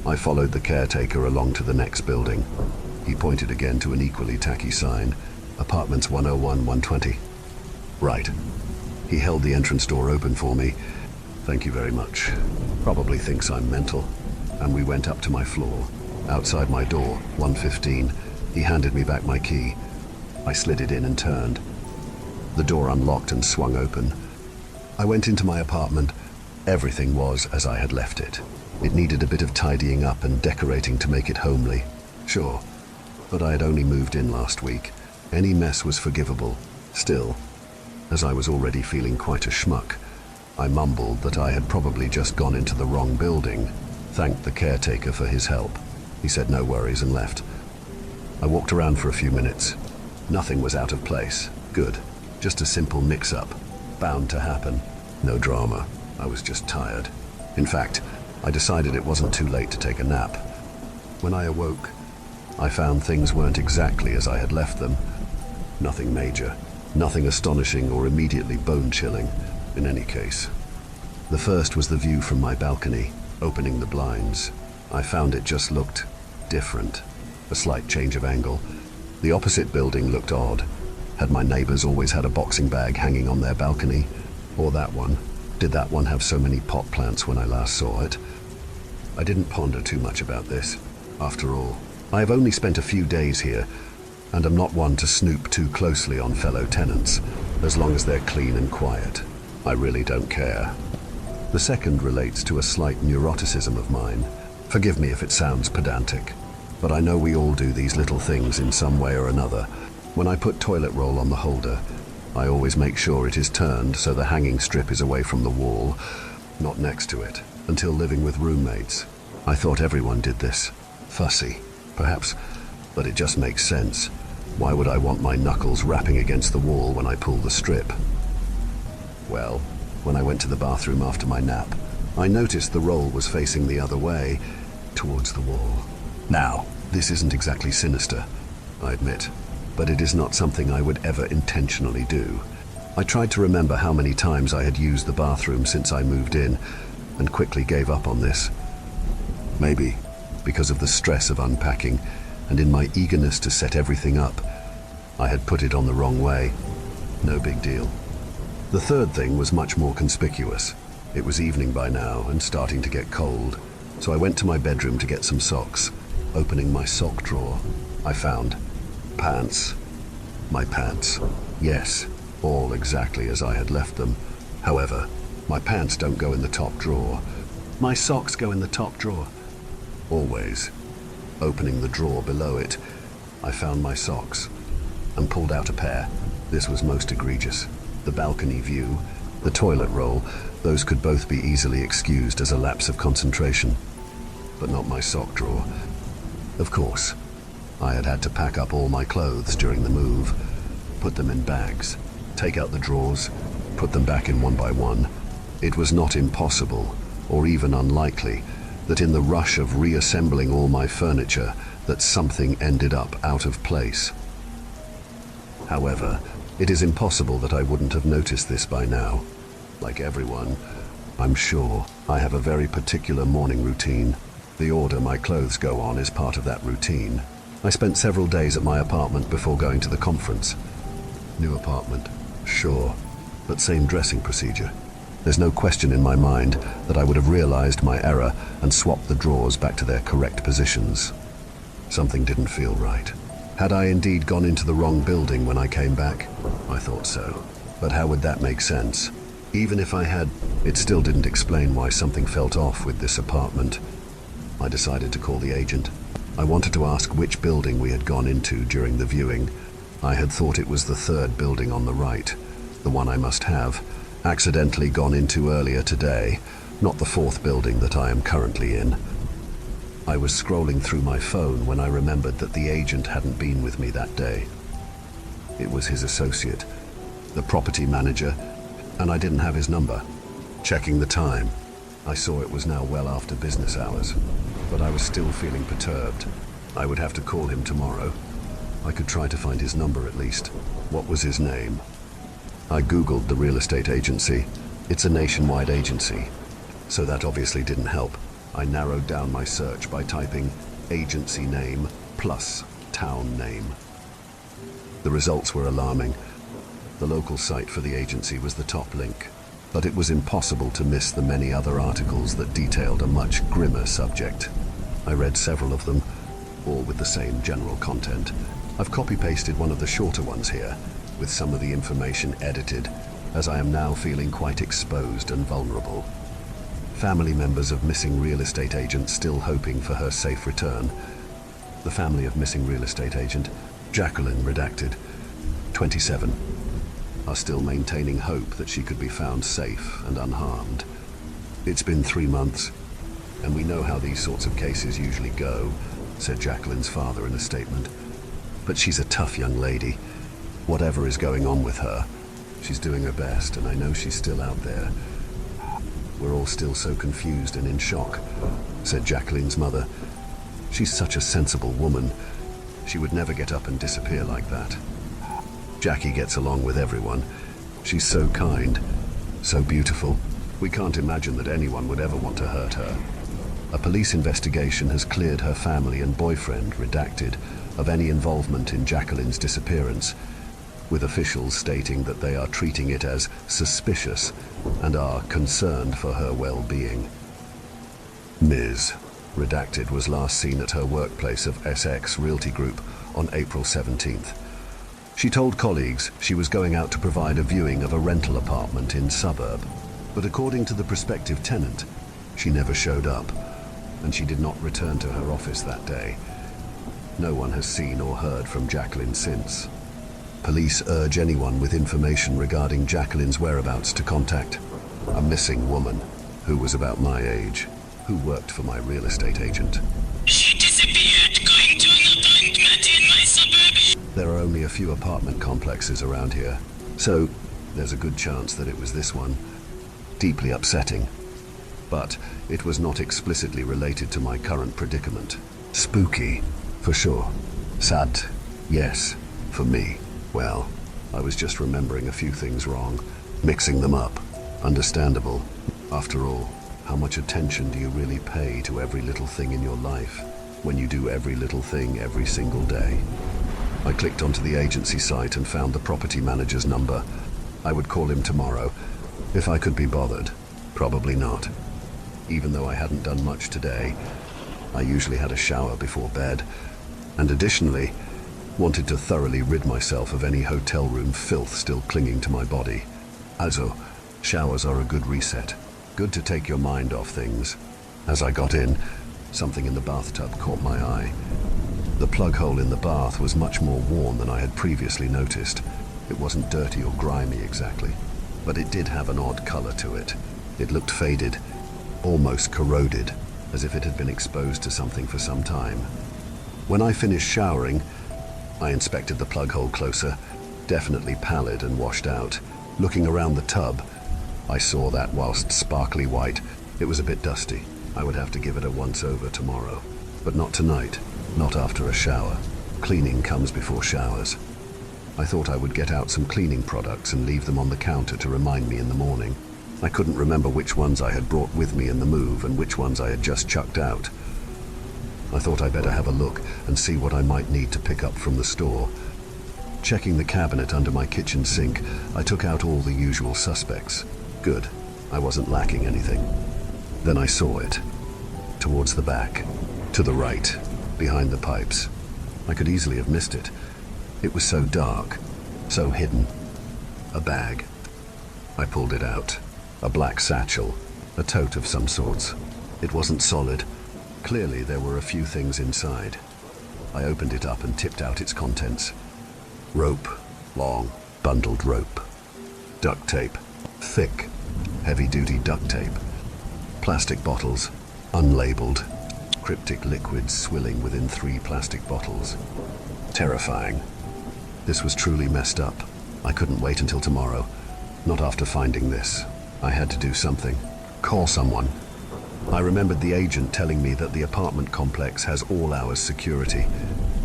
I followed the caretaker along to the next building. He pointed again to an equally tacky sign. Apartments 101, 120. Right. He held the entrance door open for me. "Thank you very much. Probably thinks I'm mental." And we went up to my floor. Outside my door, 115, he handed me back my key. I slid it in and turned. The door unlocked and swung open. I went into my apartment. Everything was as I had left it. It needed a bit of tidying up and decorating to make it homely. Sure, but I had only moved in last week. Any mess was forgivable. Still, as I was already feeling quite a schmuck, I mumbled that I had probably just gone into the wrong building, thanked the caretaker for his help. He said no worries and left. I walked around for a few minutes. Nothing was out of place. Good. Just a simple mix-up. Bound to happen. No drama. I was just tired. In fact, I decided it wasn't too late to take a nap. When I awoke, I found things weren't exactly as I had left them. Nothing major, nothing astonishing or immediately bone-chilling, in any case. The first was the view from my balcony, opening the blinds. I found it just looked different, a slight change of angle. The opposite building looked odd. Had my neighbors always had a boxing bag hanging on their balcony? Or that one? Did that one have so many pot plants when I last saw it? I didn't ponder too much about this. After all, I have only spent a few days here, and am not one to snoop too closely on fellow tenants, as long as they're clean and quiet. I really don't care. The second relates to a slight neuroticism of mine. Forgive me if it sounds pedantic, but I know we all do these little things in some way or another. When I put toilet roll on the holder, I always make sure it is turned so the hanging strip is away from the wall, not next to it, until living with roommates. I thought everyone did this. Fussy, perhaps, but it just makes sense. Why would I want my knuckles rapping against the wall when I pull the strip? Well, when I went to the bathroom after my nap, I noticed the roll was facing the other way, towards the wall. Now, this isn't exactly sinister, I admit, but it is not something I would ever intentionally do. I tried to remember how many times I had used the bathroom since I moved in, and quickly gave up on this. Maybe because of the stress of unpacking, and in my eagerness to set everything up, I had put it on the wrong way. No big deal. The third thing was much more conspicuous. It was evening by now and starting to get cold, so I went to my bedroom to get some socks. Opening my sock drawer, I found pants. My pants. Yes, all exactly as I had left them. However, my pants don't go in the top drawer. My socks go in the top drawer. Always. Opening the drawer below it, I found my socks and pulled out a pair. This was most egregious. The balcony view, the toilet roll, those could both be easily excused as a lapse of concentration. But not my sock drawer. Of course, I had had to pack up all my clothes during the move, put them in bags, take out the drawers, put them back in one by one. It was not impossible, or even unlikely, that in the rush of reassembling all my furniture, that something ended up out of place. However, it is impossible that I wouldn't have noticed this by now. Like everyone, I'm sure I have a very particular morning routine. The order my clothes go on is part of that routine. I spent several days at my apartment before going to the conference. New apartment, sure, but same dressing procedure. There's no question in my mind that I would have realized my error and swapped the drawers back to their correct positions. Something didn't feel right. Had I indeed gone into the wrong building when I came back? I thought so. But how would that make sense? Even if I had, it still didn't explain why something felt off with this apartment. I decided to call the agent. I wanted to ask which building we had gone into during the viewing. I had thought it was the third building on the right, the one I must have accidentally gone into earlier today, not the fourth building that I am currently in. I was scrolling through my phone when I remembered that the agent hadn't been with me that day. It was his associate, the property manager, and I didn't have his number. Checking the time, I saw it was now well after business hours, but I was still feeling perturbed. I would have to call him tomorrow. I could try to find his number at least. What was his name? I googled the real estate agency. It's a nationwide agency, so that obviously didn't help. I narrowed down my search by typing agency name plus town name. The results were alarming. The local site for the agency was the top link, but it was impossible to miss the many other articles that detailed a much grimmer subject. I read several of them, all with the same general content. I've copy-pasted one of the shorter ones here, with some of the information edited, as I am now feeling quite exposed and vulnerable. Family members of missing real estate agent still hoping for her safe return. The family of missing real estate agent, Jacqueline redacted, 27, are still maintaining hope that she could be found safe and unharmed. It's been 3 months, and we know how these sorts of cases usually go, said Jacqueline's father in a statement. But she's a tough young lady. Whatever is going on with her, she's doing her best, and I know she's still out there. We're all still so confused and in shock, said Jacqueline's mother. She's such a sensible woman. She would never get up and disappear like that. Jackie gets along with everyone. She's so kind, so beautiful. We can't imagine that anyone would ever want to hurt her. A police investigation has cleared her family and boyfriend, redacted, of any involvement in Jacqueline's disappearance, with officials stating that they are treating it as suspicious and are concerned for her well-being. Ms. Redacted was last seen at her workplace of SX Realty Group on April 17th. She told colleagues she was going out to provide a viewing of a rental apartment in suburb, but according to the prospective tenant, she never showed up, and she did not return to her office that day. No one has seen or heard from Jacqueline since. Police urge anyone with information regarding Jacqueline's whereabouts to contact a missing woman who was about my age, who worked for my real estate agent. She disappeared going to an appointment in my suburb. There are only a few apartment complexes around here, so There's a good chance that it was this one. Deeply upsetting. But it was not explicitly related to my current predicament. Spooky, for sure. Sad, yes, for me. Well, I was just remembering a few things wrong, mixing them up. Understandable. After all, how much attention do you really pay to every little thing in your life when you do every little thing every single day? I clicked onto the agency site and found the property manager's number. I would call him tomorrow, if I could be bothered. Probably not. Even though I hadn't done much today, I usually had a shower before bed, and additionally, wanted to thoroughly rid myself of any hotel room filth still clinging to my body. Also, showers are a good reset. Good to take your mind off things. As I got in, something in the bathtub caught my eye. The plug hole in the bath was much more worn than I had previously noticed. It wasn't dirty or grimy exactly, but it did have an odd color to it. It looked faded, almost corroded, as if it had been exposed to something for some time. When I finished showering, I inspected the plug hole closer, definitely pallid and washed out. Looking around the tub, I saw that whilst sparkly white, it was a bit dusty. I would have to give it a once-over tomorrow. But not tonight, not after a shower. Cleaning comes before showers. I thought I would get out some cleaning products and leave them on the counter to remind me in the morning. I couldn't remember which ones I had brought with me in the move and which ones I had just chucked out. I thought I'd better have a look and see what I might need to pick up from the store. Checking the cabinet under my kitchen sink, I took out all the usual suspects. Good, I wasn't lacking anything. Then I saw it. Towards the back, to the right, behind the pipes. I could easily have missed it. It was so dark, so hidden. A bag. I pulled it out. A black satchel, a tote of some sorts. It wasn't solid. Clearly there were a few things inside. I opened it up and tipped out its contents. Rope, long, bundled rope. Duct tape, thick, heavy-duty duct tape. Plastic bottles, unlabeled. Cryptic liquids swilling within 3 plastic bottles. Terrifying. This was truly messed up. I couldn't wait until tomorrow. Not after finding this. I had to do something. Call someone. I remembered the agent telling me that the apartment complex has all hours security.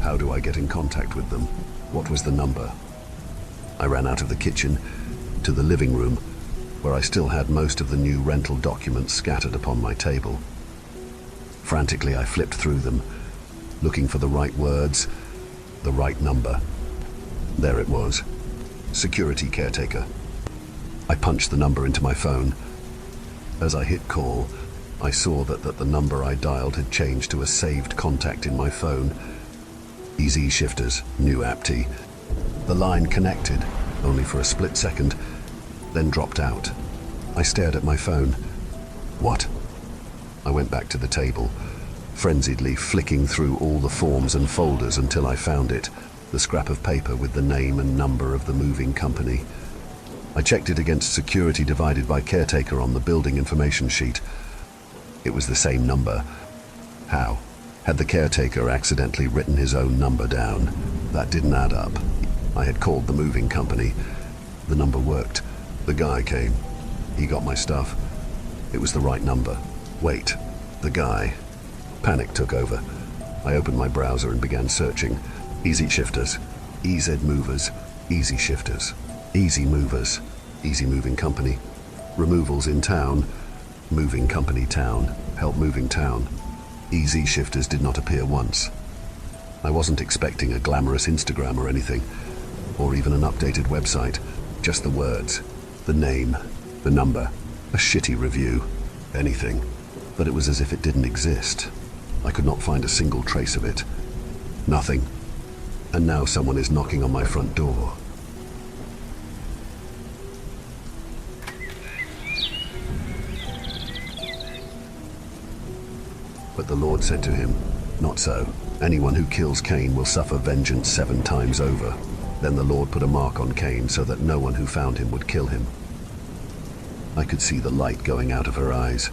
How do I get in contact with them? What was the number? I ran out of the kitchen to the living room, where I still had most of the new rental documents scattered upon my table. Frantically, I flipped through them, looking for the right words, the right number. There it was. Security caretaker. I punched the number into my phone. As I hit call, I saw that the number I dialed had changed to a saved contact in my phone. Easy Shifters, new aptee. The line connected, only for a split second, then dropped out. I stared at my phone. What? I went back to the table, frenziedly flicking through all the forms and folders until I found it, the scrap of paper with the name and number of the moving company. I checked it against security divided by caretaker on the building information sheet. It was the same number. How? Had the caretaker accidentally written his own number down? That didn't add up. I had called the moving company. The number worked. The guy came. He got my stuff. It was the right number. Wait, the guy. Panic took over. I opened my browser and began searching. Easy Shifters, EZ Movers, Easy Shifters, Easy Movers, Easy Moving Company, Removals in Town, Moving Company Town, Help Moving Town. Easy Shifters did not appear once. I wasn't expecting a glamorous Instagram or anything, or even an updated website. Just the words, the name, the number, a shitty review, anything. But it was as if it didn't exist. I could not find a single trace of it. Nothing. And now someone is knocking on my front door. But the Lord said to him, "Not so. Anyone who kills Cain will suffer vengeance 7 times over." Then the Lord put a mark on Cain so that no one who found him would kill him. I could see the light going out of her eyes.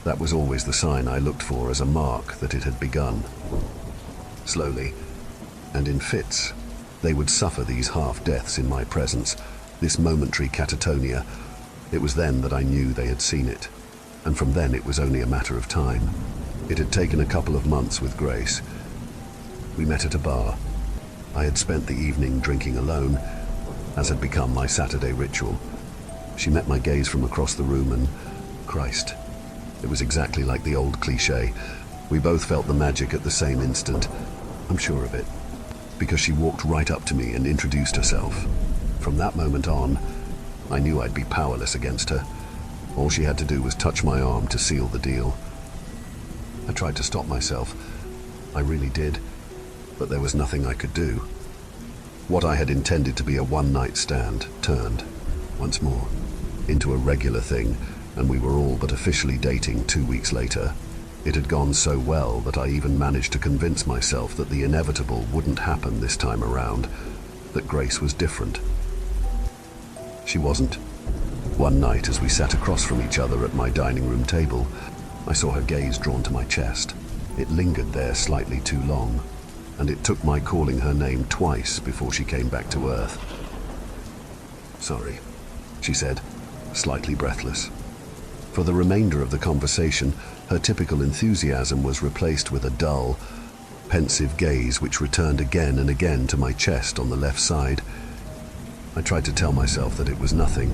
That was always the sign I looked for as a mark that it had begun. Slowly, and in fits, they would suffer these half-deaths in my presence, this momentary catatonia. It was then that I knew they had seen it, and from then it was only a matter of time. It had taken a couple of months with Grace. We met at a bar. I had spent the evening drinking alone, as had become my Saturday ritual. She met my gaze from across the room and, Christ, it was exactly like the old cliché. We both felt the magic at the same instant. I'm sure of it, because she walked right up to me and introduced herself. From that moment on, I knew I'd be powerless against her. All she had to do was touch my arm to seal the deal. I tried to stop myself. I really did, but there was nothing I could do. What I had intended to be a one-night stand turned, once more, into a regular thing, and we were all but officially dating 2 weeks later. It had gone so well that I even managed to convince myself that the inevitable wouldn't happen this time around, that Grace was different. She wasn't. One night, as we sat across from each other at my dining room table, I saw her gaze drawn to my chest. It lingered there slightly too long, and it took my calling her name twice before she came back to earth. "Sorry," she said, slightly breathless. For the remainder of the conversation, her typical enthusiasm was replaced with a dull, pensive gaze which returned again and again to my chest on the left side. I tried to tell myself that it was nothing,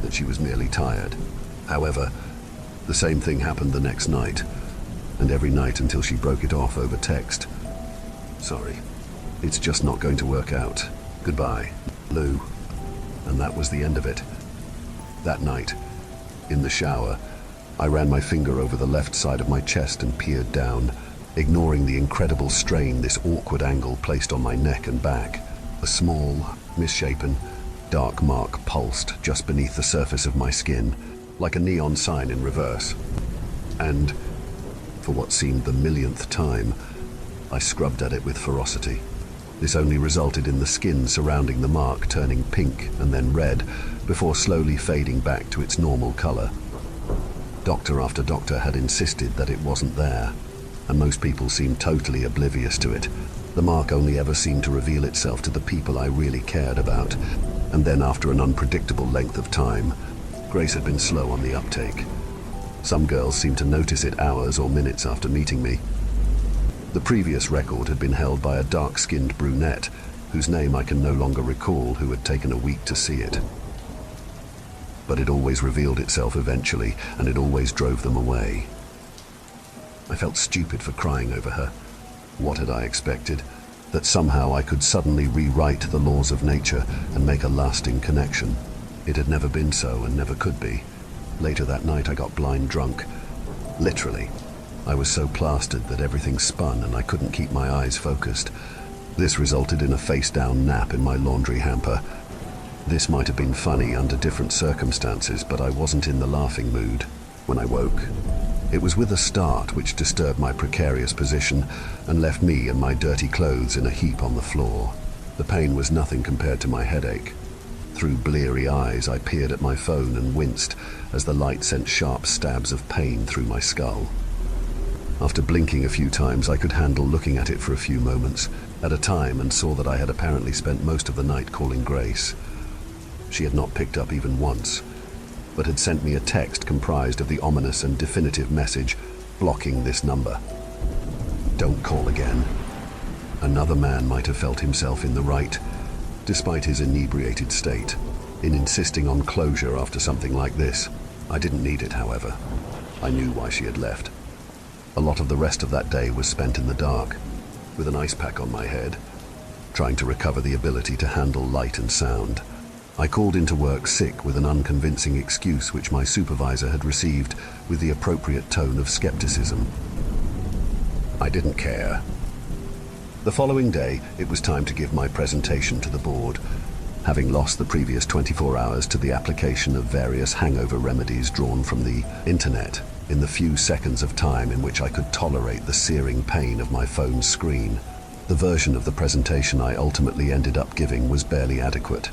that she was merely tired. However, the same thing happened the next night, and every night until she broke it off over text. "Sorry, it's just not going to work out. Goodbye, Lou." And that was the end of it. That night, in the shower, I ran my finger over the left side of my chest and peered down, ignoring the incredible strain this awkward angle placed on my neck and back. A small, misshapen, dark mark pulsed just beneath the surface of my skin, like a neon sign in reverse. And, for what seemed the millionth time, I scrubbed at it with ferocity. This only resulted in the skin surrounding the mark turning pink and then red, before slowly fading back to its normal color. Doctor after doctor had insisted that it wasn't there, and most people seemed totally oblivious to it. The mark only ever seemed to reveal itself to the people I really cared about, and then after an unpredictable length of time, Grace had been slow on the uptake. Some girls seemed to notice it hours or minutes after meeting me. The previous record had been held by a dark-skinned brunette, whose name I can no longer recall, who had taken a week to see it. But it always revealed itself eventually, and it always drove them away. I felt stupid for crying over her. What had I expected? That somehow I could suddenly rewrite the laws of nature and make a lasting connection. It had never been so and never could be. Later that night I got blind drunk. Literally. I was so plastered that everything spun and I couldn't keep my eyes focused. This resulted in a face-down nap in my laundry hamper. This might have been funny under different circumstances, but I wasn't in the laughing mood when I woke. It was with a start which disturbed my precarious position and left me and my dirty clothes in a heap on the floor. The pain was nothing compared to my headache. Through bleary eyes, I peered at my phone and winced as the light sent sharp stabs of pain through my skull. After blinking a few times, I could handle looking at it for a few moments at a time and saw that I had apparently spent most of the night calling Grace. She had not picked up even once, but had sent me a text comprised of the ominous and definitive message blocking this number. "Don't call again." Another man might have felt himself in the right, despite his inebriated state, in insisting on closure after something like this. I didn't need it, however. I knew why she had left. A lot of the rest of that day was spent in the dark, with an ice pack on my head, trying to recover the ability to handle light and sound. I called into work sick with an unconvincing excuse which my supervisor had received with the appropriate tone of skepticism. I didn't care. The following day, it was time to give my presentation to the board, having lost the previous 24 hours to the application of various hangover remedies drawn from the internet in the few seconds of time in which I could tolerate the searing pain of my phone's screen. The version of the presentation I ultimately ended up giving was barely adequate.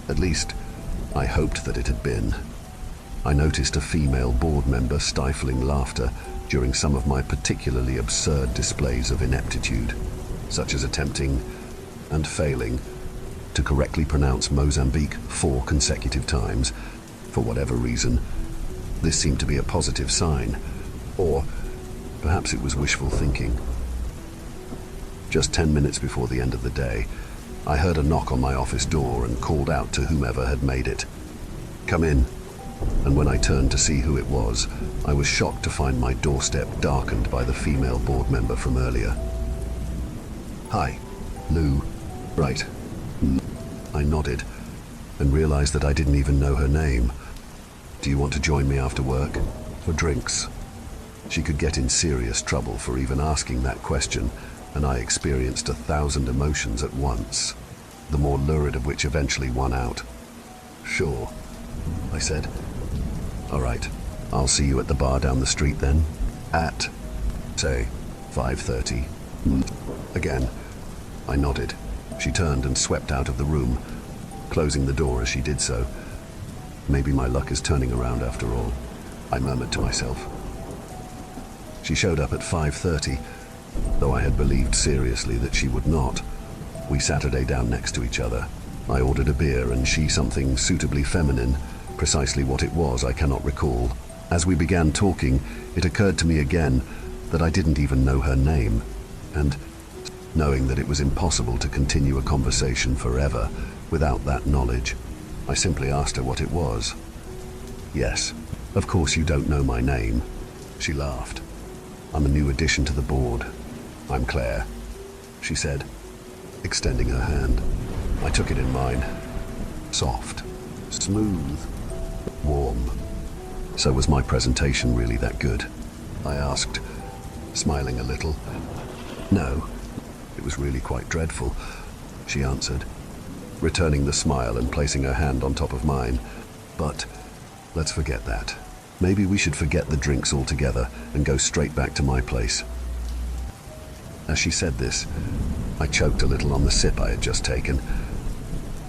At least, I hoped that it had been. I noticed a female board member stifling laughter during some of my particularly absurd displays of ineptitude, such as attempting and failing to correctly pronounce Mozambique 4 consecutive times. For whatever reason, this seemed to be a positive sign, or perhaps it was wishful thinking. Just 10 minutes before the end of the day, I heard a knock on my office door and called out to whomever had made it. "Come in." And when I turned to see who it was, I was shocked to find my doorstep darkened by the female board member from earlier. "Hi, Lou." "Right." I nodded and realized that I didn't even know her name. "Do you want to join me after work? For drinks?" She could get in serious trouble for even asking that question, and I experienced 1,000 emotions at once, the more lurid of which eventually won out. "Sure," I said. "All right, I'll see you at the bar down the street then, at, say, 5:30. Again, I nodded. She turned and swept out of the room, closing the door as she did so. Maybe my luck is turning around after all, I murmured to myself. She showed up at 5:30, though I had believed seriously that she would not. We sat her day down next to each other. I ordered a beer and she something suitably feminine. Precisely what it was, I cannot recall. As we began talking, it occurred to me again that I didn't even know her name, and knowing that it was impossible to continue a conversation forever without that knowledge, I simply asked her what it was. "Yes, of course you don't know my name." She laughed. "I'm a new addition to the board. I'm Claire," she said, extending her hand. I took it in mine. Soft, smooth, warm. "So was my presentation really that good?" I asked, smiling a little. "No, it was really quite dreadful," she answered, returning the smile and placing her hand on top of mine. "But let's forget that. Maybe we should forget the drinks altogether and go straight back to my place." As she said this, I choked a little on the sip I had just taken.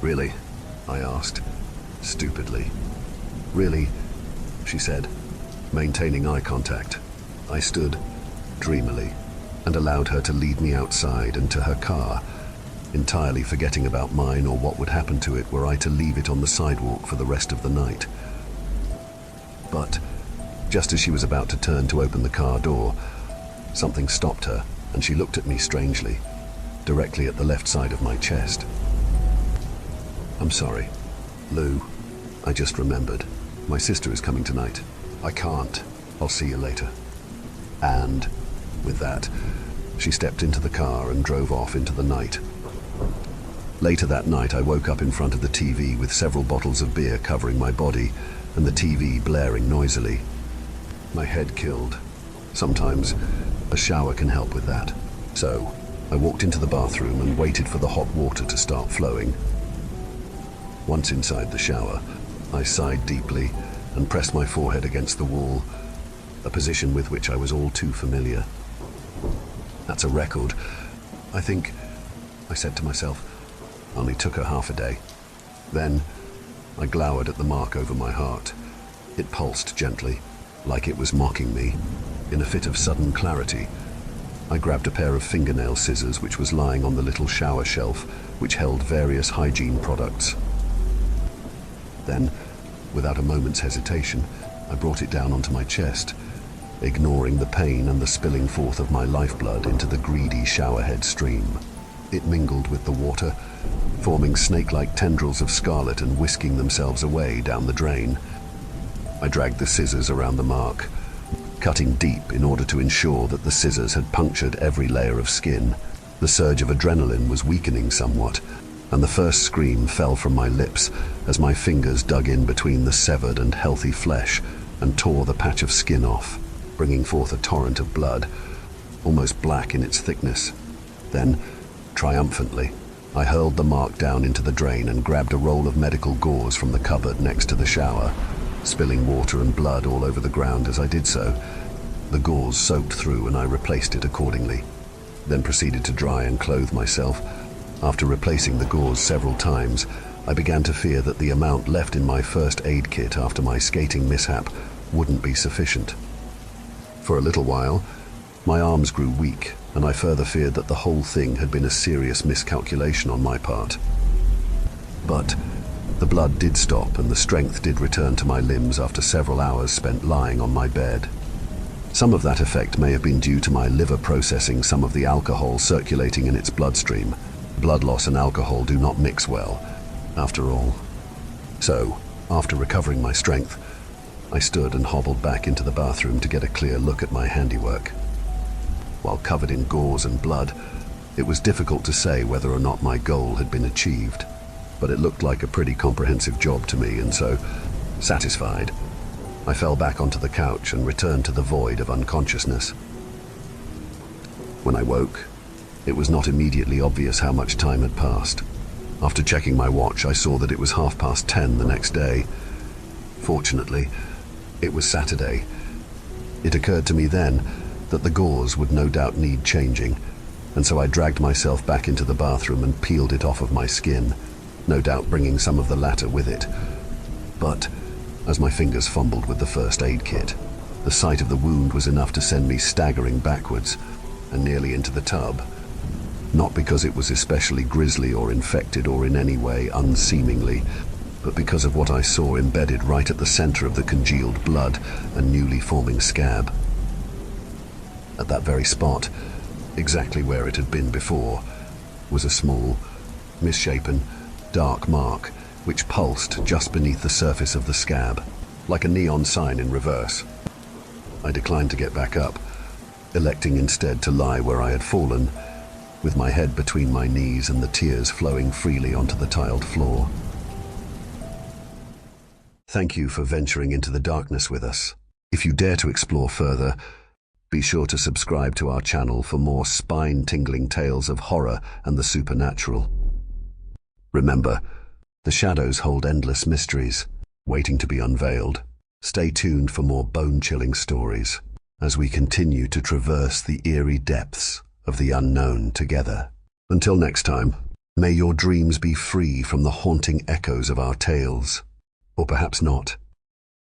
"Really?" I asked, stupidly. "Really?" she said, maintaining eye contact. I stood, dreamily, and allowed her to lead me outside and to her car, entirely forgetting about mine or what would happen to it were I to leave it on the sidewalk for the rest of the night. But just as she was about to turn to open the car door, something stopped her, and she looked at me strangely, directly at the left side of my chest. "I'm sorry, Lou. I just remembered. My sister is coming tonight. I can't. I'll see you later." And with that, she stepped into the car and drove off into the night. Later that night, I woke up in front of the TV with several bottles of beer covering my body and the TV blaring noisily. My head killed. Sometimes a shower can help with that. So I walked into the bathroom and waited for the hot water to start flowing. Once inside the shower, I sighed deeply and pressed my forehead against the wall, a position with which I was all too familiar. "That's a record. I think," I said to myself. "Only took her half a day." Then I glowered at the mark over my heart. It pulsed gently, like it was mocking me. In a fit of sudden clarity, I grabbed a pair of fingernail scissors which was lying on the little shower shelf, which held various hygiene products. Then, without a moment's hesitation, I brought it down onto my chest, ignoring the pain and the spilling forth of my lifeblood into the greedy showerhead stream. It mingled with the water, forming snake-like tendrils of scarlet and whisking themselves away down the drain. I dragged the scissors around the mark, cutting deep in order to ensure that the scissors had punctured every layer of skin. The surge of adrenaline was weakening somewhat, and the first scream fell from my lips as my fingers dug in between the severed and healthy flesh and tore the patch of skin off, bringing forth a torrent of blood, almost black in its thickness. Then, triumphantly, I hurled the mark down into the drain and grabbed a roll of medical gauze from the cupboard next to the shower, spilling water and blood all over the ground as I did so. The gauze soaked through and I replaced it accordingly, then proceeded to dry and clothe myself. After replacing the gauze several times, I began to fear that the amount left in my first aid kit after my skating mishap wouldn't be sufficient. For a little while, my arms grew weak, and I further feared that the whole thing had been a serious miscalculation on my part. But the blood did stop and the strength did return to my limbs after several hours spent lying on my bed. Some of that effect may have been due to my liver processing some of the alcohol circulating in its bloodstream. Blood loss and alcohol do not mix well, after all. So, after recovering my strength, I stood and hobbled back into the bathroom to get a clear look at my handiwork. While covered in gauze and blood, it was difficult to say whether or not my goal had been achieved, but it looked like a pretty comprehensive job to me, and so, satisfied, I fell back onto the couch and returned to the void of unconsciousness. When I woke, it was not immediately obvious how much time had passed. After checking my watch, I saw that it was 10:30 the next day. Fortunately, it was Saturday. It occurred to me then that the gauze would no doubt need changing, and so I dragged myself back into the bathroom and peeled it off of my skin, no doubt bringing some of the latter with it. But as my fingers fumbled with the first aid kit, the sight of the wound was enough to send me staggering backwards and nearly into the tub. Not because it was especially grisly or infected or in any way unseemingly, but because of what I saw embedded right at the center of the congealed blood and newly forming scab. At that very spot, exactly where it had been before, was a small, misshapen, dark mark which pulsed just beneath the surface of the scab, like a neon sign in reverse. I declined to get back up, electing instead to lie where I had fallen, with my head between my knees and the tears flowing freely onto the tiled floor. Thank you for venturing into the darkness with us. If you dare to explore further, be sure to subscribe to our channel for more spine-tingling tales of horror and the supernatural. Remember, the shadows hold endless mysteries, waiting to be unveiled. Stay tuned for more bone-chilling stories as we continue to traverse the eerie depths of the unknown together. Until next time, may your dreams be free from the haunting echoes of our tales. Or perhaps not.